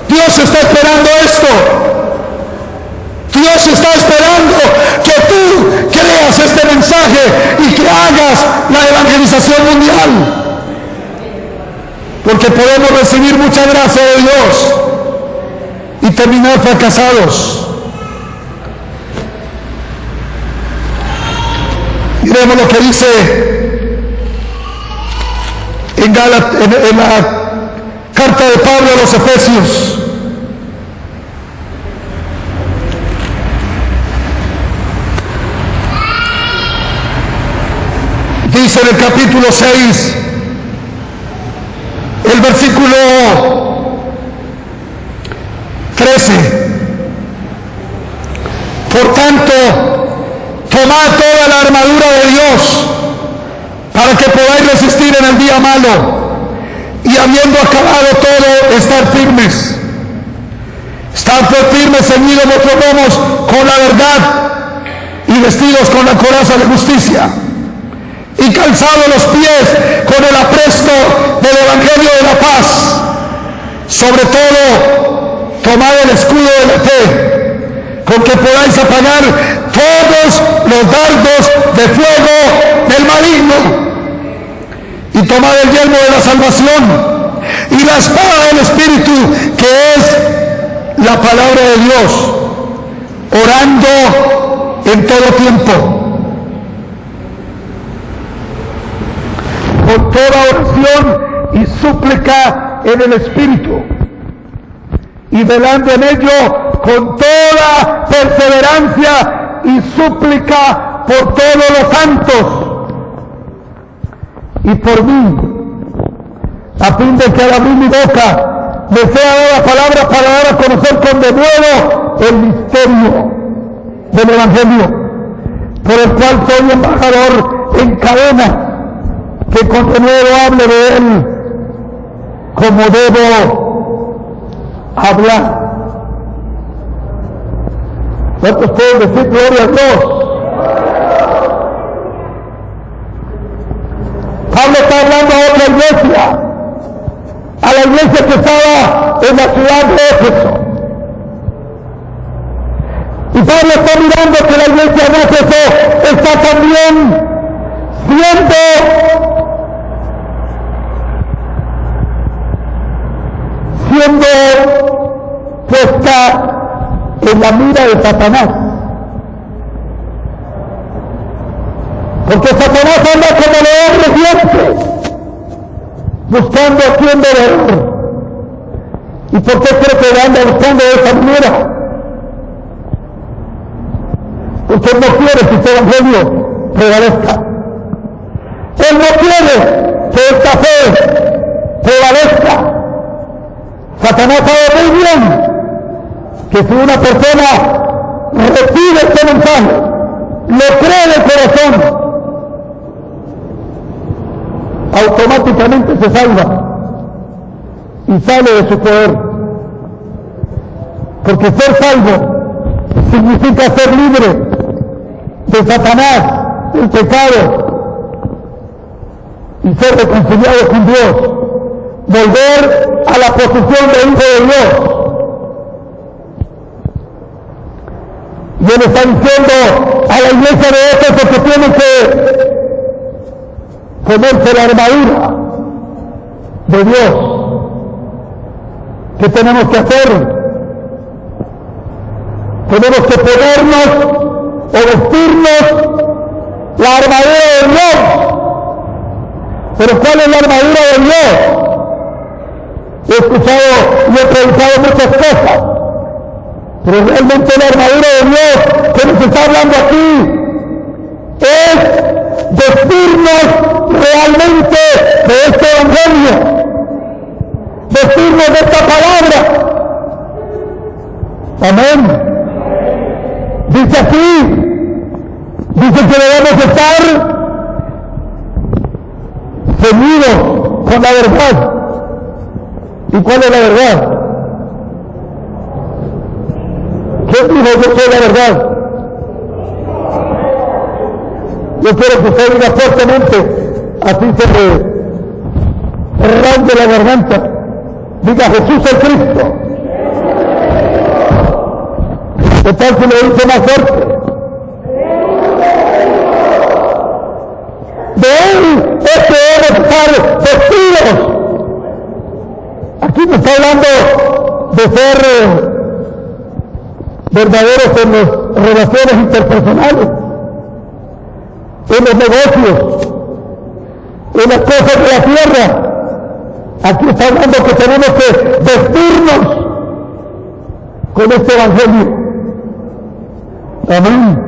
Dios está esperando esto. Dios está esperando que tú creas este mensaje y que hagas la evangelización mundial. Porque podemos recibir mucha gracia de Dios y terminar fracasados. Miremos lo que dice en la carta de Pablo a los Efesios. Dice en el capítulo 6, El versículo 13. Por tanto, tomad toda la armadura de Dios para que podáis resistir en el día malo y habiendo acabado todo, estar firmes. Estad pues firmes, ceñidos vuestros lomos con la verdad y vestidos con la coraza de justicia y calzados los pies con el apresto del evangelio de la paz. Sobre todo, tomad el escudo de la fe, con que podáis apagar todos los dardos de fuego del maligno, y tomad el yelmo de la salvación y la espada del Espíritu, que es la palabra de Dios, orando en todo tiempo, con toda oración y súplica en el Espíritu, y velando en ello con toda perseverancia y súplica por todos los santos y por mí, a fin de que al abrir mi boca me sea dada palabra para dar a conocer con denuedo el misterio del Evangelio, por el cual soy embajador en cadena, que con denuedo hable de él como debo hablar. ¿Cuántos pueden decir gloria a Dios? Pablo está hablando a otra iglesia, a la iglesia que estaba en la ciudad de Éfeso. Y Pablo está mirando que la iglesia de Éfeso está también siendo puesta en la mira de Satanás. Porque Satanás anda como león rugiente, buscando a quien devorar. ¿Y por qué creo que anda buscando de esa manera? Porque él no quiere que este evangelio prevalezca. Él no quiere que esta fe prevalezca. Satanás sabe muy bien que si una persona recibe este mensaje, lo cree de corazón, automáticamente se salva y sale de su poder. Porque ser salvo significa ser libre de Satanás, del pecado, y ser reconciliado con Dios, volver a la posición de hijo de Dios. Y él está diciendo a la iglesia de Éfeso que tiene que ponerse la armadura de Dios. ¿Qué tenemos que hacer? Tenemos que ponernos o vestirnos la armadura de Dios. ¿Pero cuál es la armadura de Dios? He escuchado y he predicado muchas cosas, pero realmente la armadura de Dios que nos está hablando aquí es vestirnos realmente de este evangelio, vestirnos de esta palabra. Amén. Dice aquí, dice que debemos estar ceñidos con la verdad. ¿Y cuál es la verdad? ¿Quién dijo yo soy la verdad? Yo quiero que usted diga fuertemente, así se le rasgue la garganta. Diga Jesús es Cristo. ¿Qué tal si lo dice más fuerte? De él es que debemos estar vestidos. Aquí me está hablando de ser verdaderos en las relaciones interpersonales, en los negocios, en las cosas de la tierra. Aquí está hablando que tenemos que vestirnos con este evangelio. Amén.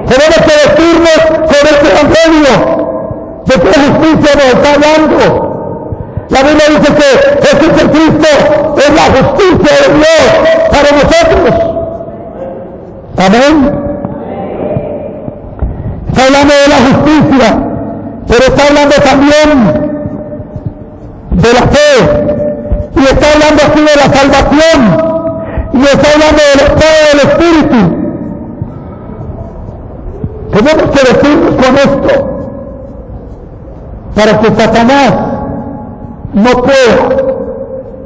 Tenemos que vestirnos con este evangelio. ¿De qué justicia nos está hablando? La La Biblia dice que Jesucristo es la justicia de Dios para nosotros. Amén. Está hablando de la justicia, pero está hablando también de la fe, y está hablando aquí de la salvación, y está hablando del estado del Espíritu. Tenemos que vestirnos con esto para que Satanás no pueda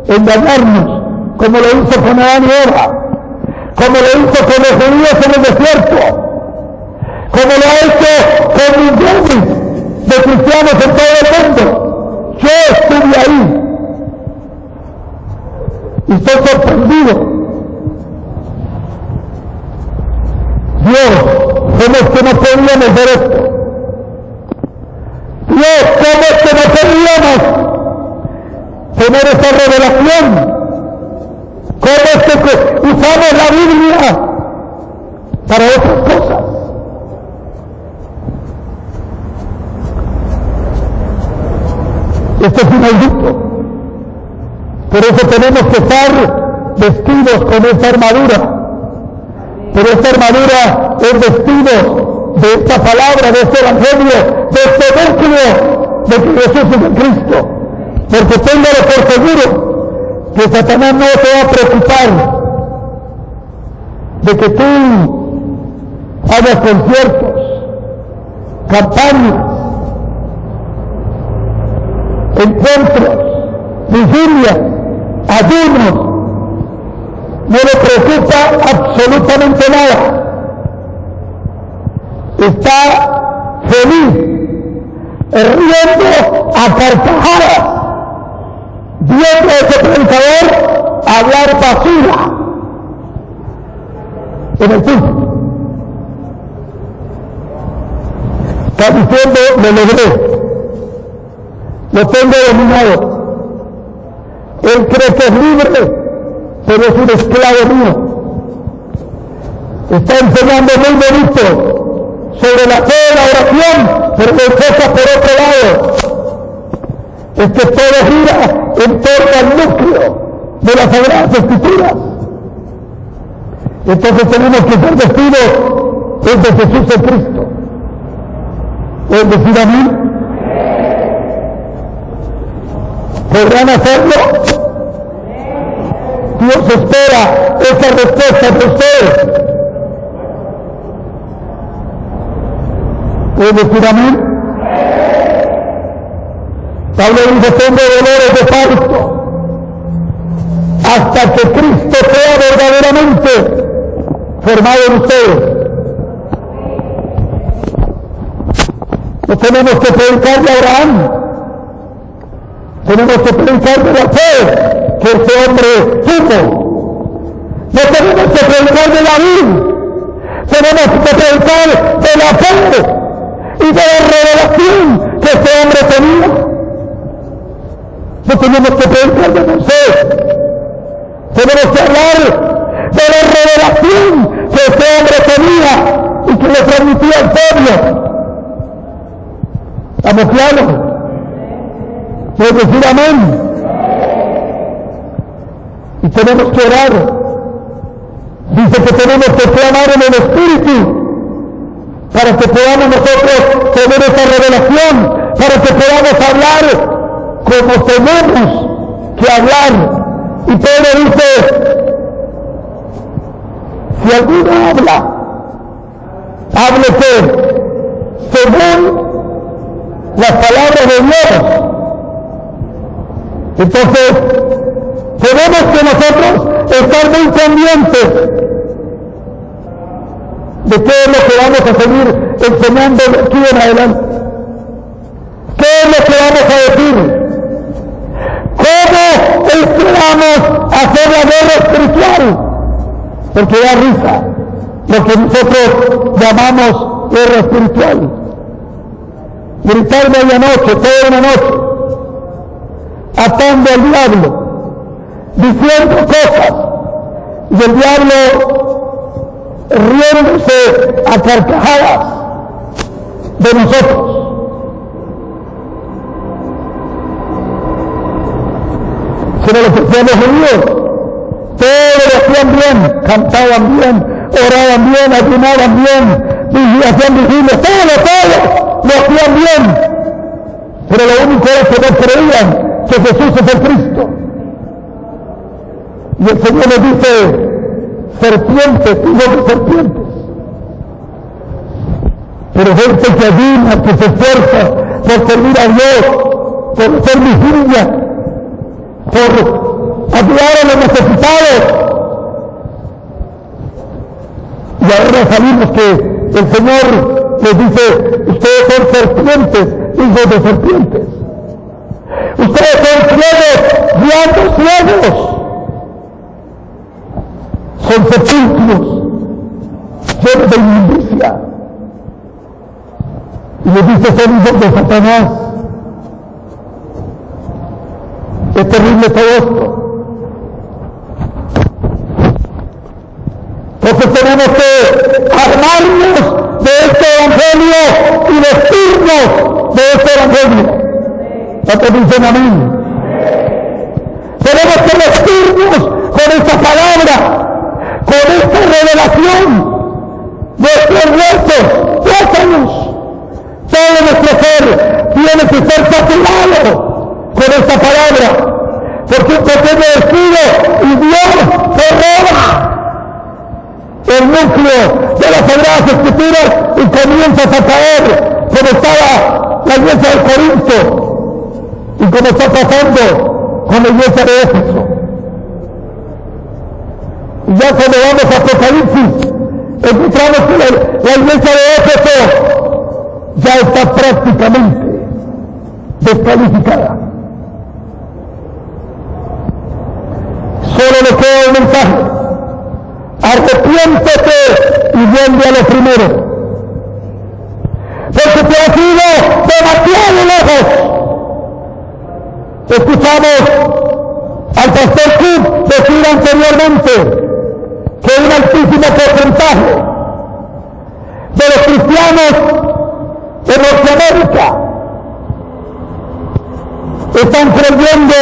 engañarnos como lo hizo con Adán y Eva, como lo hizo con los judíos en el desierto, como lo ha hecho con millones de cristianos en todo el mundo. Yo estuve ahí y estoy sorprendido. Dios, ¿cómo es que no podíamos ver esto? Dios, ¿cómo es que no podíamos tener esa revelación? ¿Cómo es que usamos la Biblia para otras cosas? Esto es inaudito. Por eso tenemos que estar vestidos con esta armadura. Pero esta armadura es vestido de esta palabra, de este evangelio, de este núcleo de que Jesús es el Cristo. Porque téngalo por seguro que Satanás no se va a preocupar de que tú hagas conciertos, campañas, encuentros, vigilias, ayunos. No le preocupa absolutamente nada. Está feliz, riendo a carcajadas, viendo a ese predicador hablar basura en el púlpito. Está diciendo, lo logré, lo tengo dominado. Él cree que es libre, pero es un esclavo mío. Está enseñando muy bonito sobre la fe, la oración, pero me enfoca por otro lado. Es que todo gira en torno al núcleo de las Sagradas Escrituras. Entonces tenemos que ser vestidos de Jesús en Cristo. ¿Pueden decir amén? ¿Podrán hacerlo? Dios espera esa respuesta de ustedes. ¿Pueden decir amén? Pablo dice, tengo dolores de parto hasta que Cristo sea verdaderamente formado en ustedes. No tenemos que predicar de Abraham, tenemos que predicar de la fe que ese hombre tuvo. No tenemos que predicar de David, tenemos que predicar de la fe y de la revelación que ese hombre tenía. No tenemos que predicar de Moisés, tenemos que hablar de la revelación que ese hombre tenía y que le transmitía al pueblo. ¿Estamos claros? ¿Puedes decir amén? Y tenemos que orar. Dice que tenemos que clamar en el Espíritu para que podamos nosotros tener esa revelación, para que podamos hablar como tenemos que hablar. Y Pedro dice, si alguno hable que según las palabras de Dios. Entonces, tenemos que nosotros estar muy pendientes de qué es lo que vamos a seguir enseñando aquí en adelante. ¿Qué es lo que vamos a decir? ¿Cómo es que vamos a hacer la guerra espiritual? Porque da risa lo que nosotros llamamos guerra espiritual. Gritar medianoche, toda una noche, atando al diablo, diciendo cosas, y el diablo riéndose a carcajadas de nosotros. de los judíos. Todos lo hacían bien, cantaban bien, oraban bien, ayunaban bien, hacían vigilias, todo lo hacían bien. Pero lo único es que no creían que Jesús es el Cristo. Y el Señor les dice, serpientes, hijos de serpientes. Pero gente que ayuna, que se esfuerza por servir a Dios, por ser vigilia, por ayudar a los necesitados. Y ahora sabemos que el Señor les dice, ustedes son serpientes, hijos de serpientes. Ustedes son ciegos, guiando ciegos. Son sepulcros, llenos de inmundicia. Y les dice, son hijos de Satanás. Es terrible todo esto. Entonces tenemos que armarnos de este evangelio y vestirnos de este evangelio. ¿Cuántos dicen amén? Tenemos que vestirnos con esta palabra, con esta revelación. Nuestros huesos, tuétanos. Todo nuestro ser tiene que ser saturado con esta palabra, porque un pequeño descuido y Dios se roba el núcleo de las Sagradas Escrituras y comienzas a caer como estaba la iglesia de Corinto y como está pasando con la iglesia de Éfeso. Y ya cuando vamos a Apocalipsis encontramos que la iglesia de Éfeso ya está prácticamente descalificada. Solo le queda un mensaje: arrepiéntete y vuelve a lo primero, porque te has ido demasiado lejos. Escuchamos al pastor Cook decir anteriormente que un altísimo porcentaje de los cristianos de Norteamérica están creyendo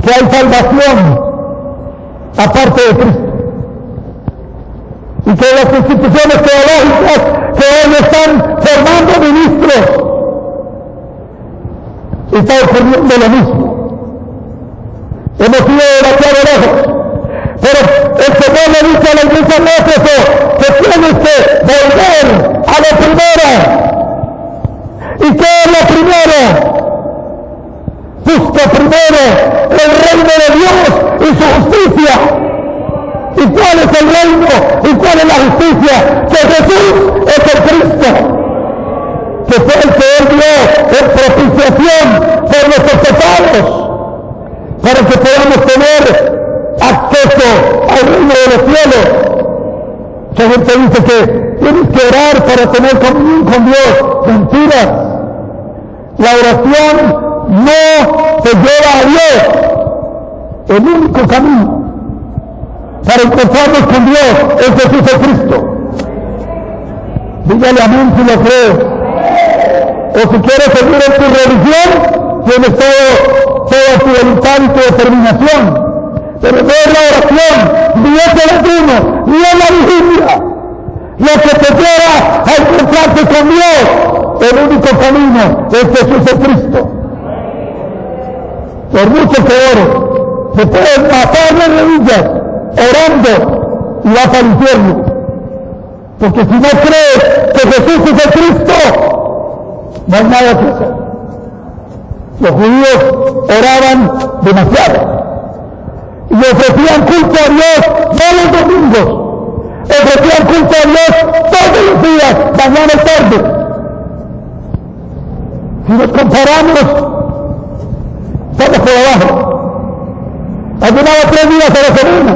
que hay salvación aparte de Cristo, y que las instituciones teológicas que hoy están formando ministros está ocurriendo lo mismo. Hemos ido demasiado lejos, pero el Señor le dice a la iglesia de Éfeso que tienes que volver a lo primero. ¿Y qué es lo primero? Busca primero el reino de Dios y su justicia. ¿Y cuál es el reino? ¿Y cuál es la justicia? Que Jesús es el Cristo, que fue el que Él dio en propiciación por nuestros pecados, para que podamos tener acceso al reino de los cielos. Mucha gente dice que tienes que orar para tener comunión con Dios. Mentiras. La oración no te lleva a Dios. El único camino para encontrarnos con Dios es Jesús Cristo. Dígale amén si lo cree. O si quieres seguir en tu religión, tienes toda tu voluntad y tu determinación. Pero no es la oración, ni es el ayuno, ni es la vigilia lo que te lleva a encontrarte con Dios. El único camino es Jesús Cristo. Por mucho que ores, te puedes matar de rodillas orando y vas al infierno. Porque si no crees que Jesús es el Cristo, no hay nada que hacer. Los judíos oraban demasiado y ofrecían culto a Dios no los domingos, ofrecían culto a Dios todos los días, mañana y tarde. Si nos comparamos, estamos por abajo. Ayunaba 3 días a la semana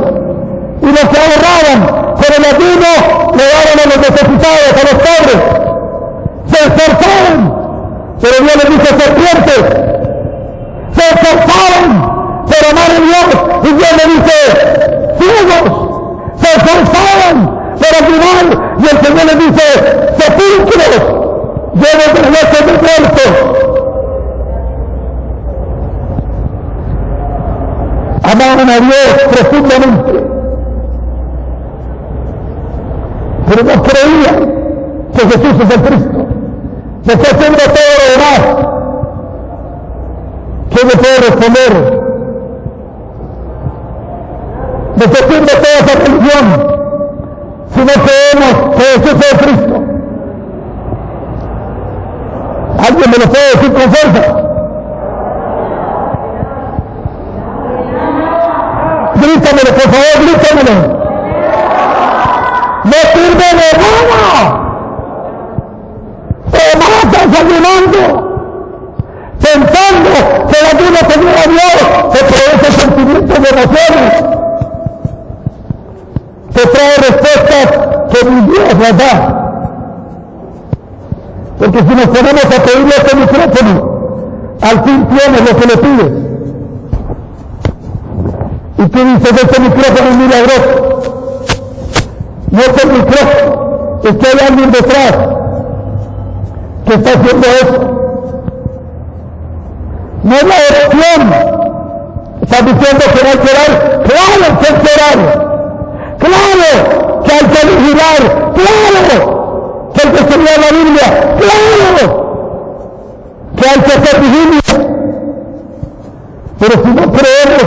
y los que ahorraban con el ayuno le daban a los necesitados, a los pobres. Se esforzaban, pero Dios les dice serpientes. Se esforzaban por amar a Dios y Dios le dice ciegos. Se esforzaban por ayudar y el Señor les dice sepulcros llenos de huesos de muertos. amaban a Dios profundamente, pero no creían que Jesús es el Cristo. Se está haciendo todo lo demás. ¿Quién me puede responder? Se está haciendo toda esa religión si no creemos que Jesús es el Cristo. ¿Alguien me lo puede decir con fuerza? Grítamelo, por favor, grítamelo. No sirve de nada. Se matan caminando, pensando que la vida tenía a Dios, se produce sentimientos de emociones, se trae respuestas que mi Dios las da. Porque si nos ponemos a pedirle este micrófono, al fin tienes lo que le pides. Y tú dices, este micrófono es milagroso. No es el micrófono, es que hay alguien detrás que está haciendo eso. No es la oración. Estás diciendo que no hay que orar. Claro que hay que orar. Claro que hay que vigilar. Claro que hay que estudiar la Biblia. Claro que hay que hacer vigilia. Pero si no creemos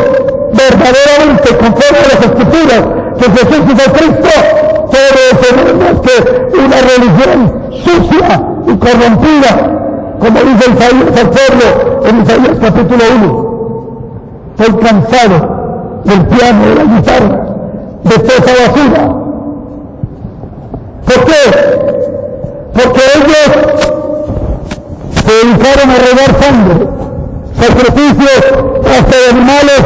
verdaderamente conforme a las Escrituras que Jesús es el Cristo, todo eso no es que una religión sucia y corrompida, como dice Isaías al pueblo en Isaías capítulo 1. Estoy cansado del piano, de la guitarra, de toda esa basura. ¿Por qué? Porque ellos se dedicaron a regar sangre, sacrificios hasta de animales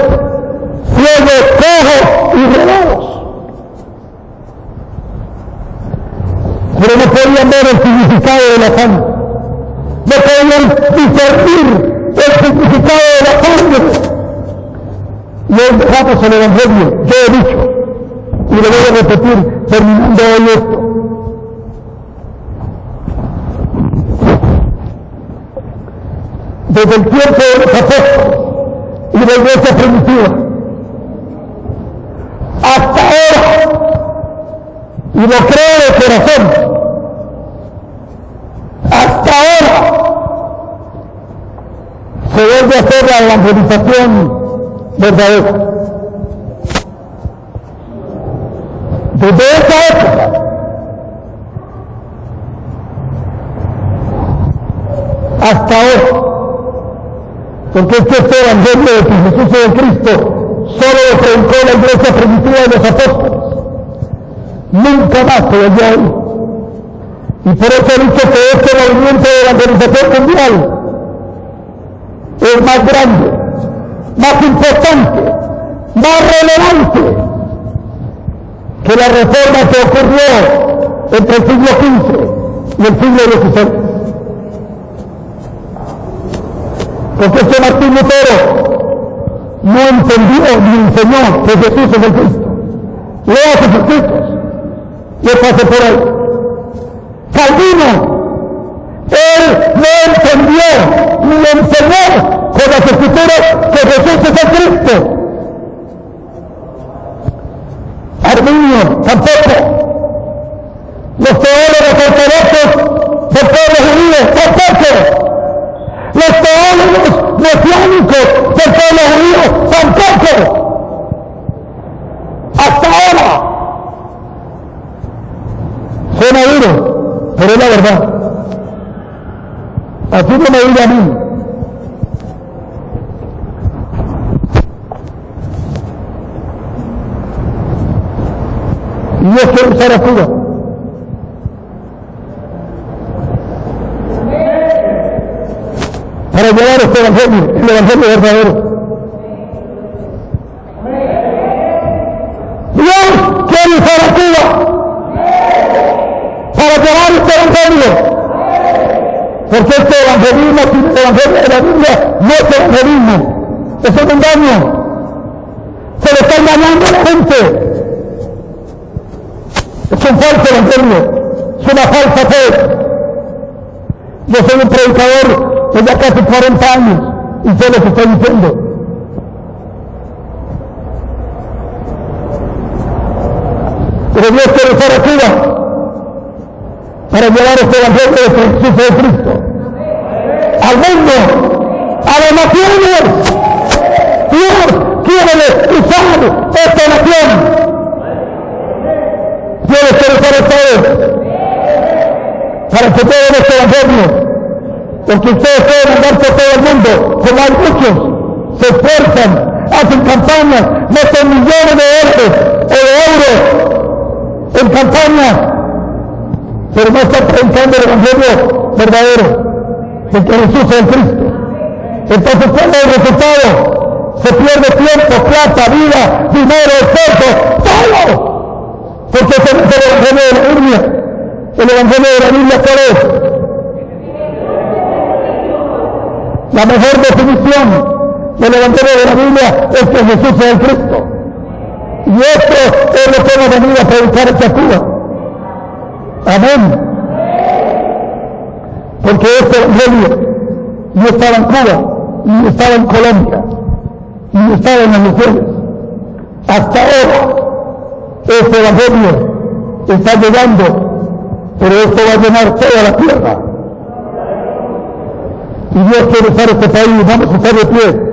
ciegos, cojos y robados. Pero no podían ver el significado de la sangre. No podían discernir el significado de la sangre. Y hoy dejamos el Evangelio. Yo he dicho, y lo voy a repetir terminando hoy esto. Desde el tiempo de los apóstoles y de la iglesia primitiva, hasta ahora, y lo creo de corazón, hasta ahora se vuelve a hacer la evangelización verdadera. Desde esa época hasta ahora, porque es que este evangelio de que Jesús es el Cristo solo lo predicó la iglesia primitiva de los apóstoles, nunca más se volvió a oír. Y por eso he dicho que este movimiento de evangelización mundial es más grande, más importante, más relevante que la reforma que ocurrió entre el siglo XV y el siglo XVI. Porque este Martín Lutero no entendió ni enseñó que Jesús es el Cristo. Lea sus escritos. Yo pasé por ahí. Calvino, él no entendió ni enseñó con las escrituras que Jesús es el Cristo. Arminio tampoco. Los teólogos ortodoxos del pueblo judío tampoco. Los teólogos mesiánicos del pueblo judío tampoco. Hasta ahora. Suena duro, pero es la verdad. Así no me diga a mí. Y yo quiero usar a Cuba. Para llevar este evangelio, el evangelio verdadero. Dios quiere usar a Cuba para llevar este evangelio. Porque este evangelismo, el evangelio de la Biblia, no es evangelismo, es un engaño. Se le está engañando a la gente. Es un falso evangelio, es una falsa fe. Yo soy un predicador de ya casi 40 años y sé lo que estoy diciendo. Pero Dios quiere usar a Cuba para llevar este evangelio de Jesús de Cristo al mundo, a las naciones. Dios quiere usar esta nación. Dios quiere usar a ustedes para que lleven este evangelio. Porque ustedes pueden andar por todo el mundo, como hay muchos, se esfuerzan, hacen campañas, meten millones de euros o de euros en campañas, pero no están predicando el evangelio verdadero, de que Jesús es el Cristo. Entonces, ¿cuál es el resultado? Se pierde tiempo, plata, vida, dinero, esfuerzo, todo. Porque ese no es el evangelio de la Biblia. El evangelio de la Biblia, ¿cuál es? La mejor definición del evangelio de la Biblia es que Jesús es el Cristo. Y esto es lo que hemos venido a predicar hacia Cuba. Amén. Porque este evangelio no estaba en Cuba, ni estaba en Colombia, ni estaba en las naciones. Hasta ahora, este evangelio está llegando, pero esto va a llenar toda la tierra. Y Dios quiere usar este país. Vamos a estar de pie.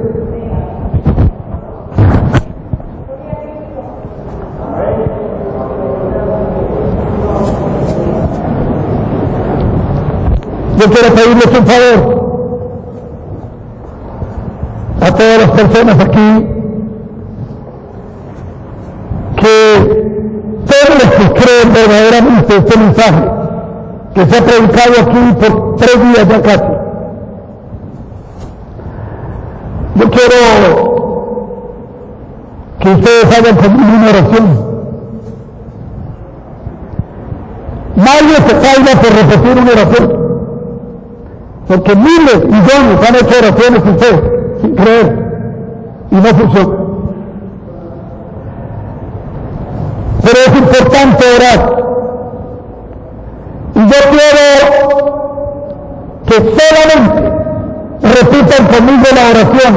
Yo quiero pedirles un favor a todas las personas aquí, que todos los que creen verdaderamente este mensaje que se ha predicado aquí por 3 días ya casi, yo quiero que ustedes hagan conmigo una oración. Nadie se caiga por repetir una oración, porque miles, millones han hecho oraciones sin fe, sin creer, y no funciona. Pero es importante orar. Y yo quiero que solamente repitan conmigo la oración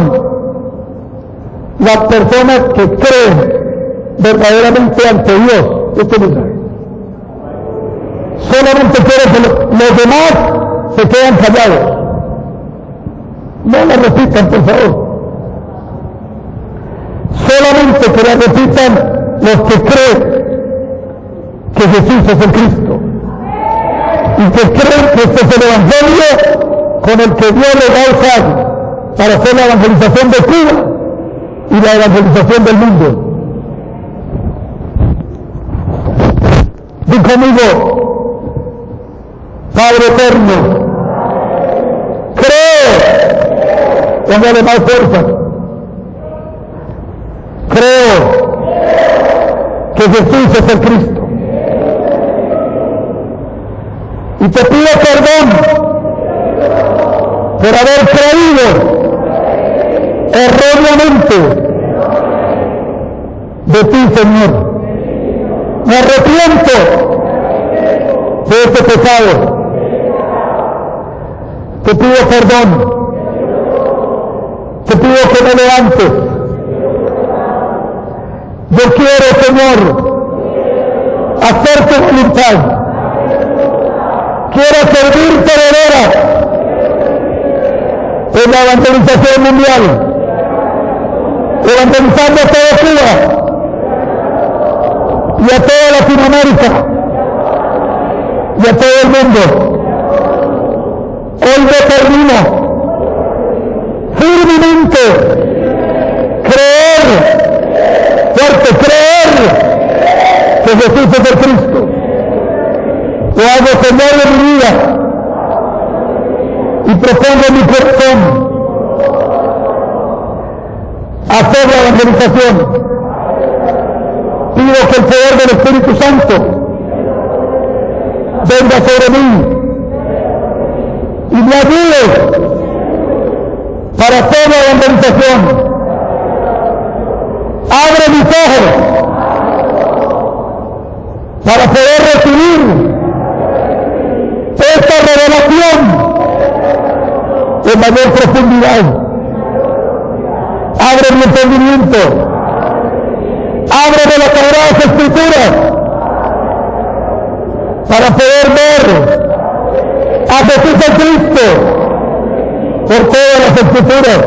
las personas que creen verdaderamente ante Dios este mensaje. Solamente quiero que los demás se queden callados. No la repitan, por favor. Solamente que la repitan los que creen que Jesús es el Cristo y que creen que este es el evangelio con el que Dios les va a usar para hacer la evangelización de Cuba y la evangelización del mundo. Di conmigo: Padre eterno, creo, póngale más fuerza, creo que Jesús es el Cristo. Y te pido perdón por haber creído erróneamente de ti, Señor. Me arrepiento de este pecado. Te pido perdón. Te pido que me levantes. Yo quiero, Señor, hacer tu voluntad. Quiero servirte de veras en la evangelización mundial, evangelizando a toda Cuba y a toda Latinoamérica y a todo el mundo. Hoy determino firmemente creer, fuerte, creer que Jesús es el Cristo. Lo hago Señor de mi vida y propongo en mi corazón hacer la evangelización. Pido que el poder del Espíritu Santo venga sobre mí y me ayude para hacer la evangelización. Abre mis ojos para poder recibir esta revelación en mayor profundidad. Abre mi entendimiento, ábreme las sagradas escrituras para poder ver a Jesús el Cristo por todas las escrituras.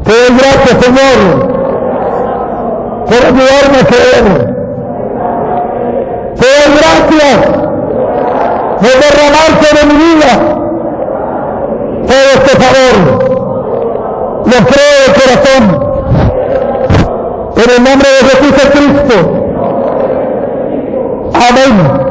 Te doy gracias, Señor, por ayudarme a creer. Te doy gracias por derramar sobre mi vida todo este favor. Lo creo de corazón. En el nombre de Jesús Cristo. Amén.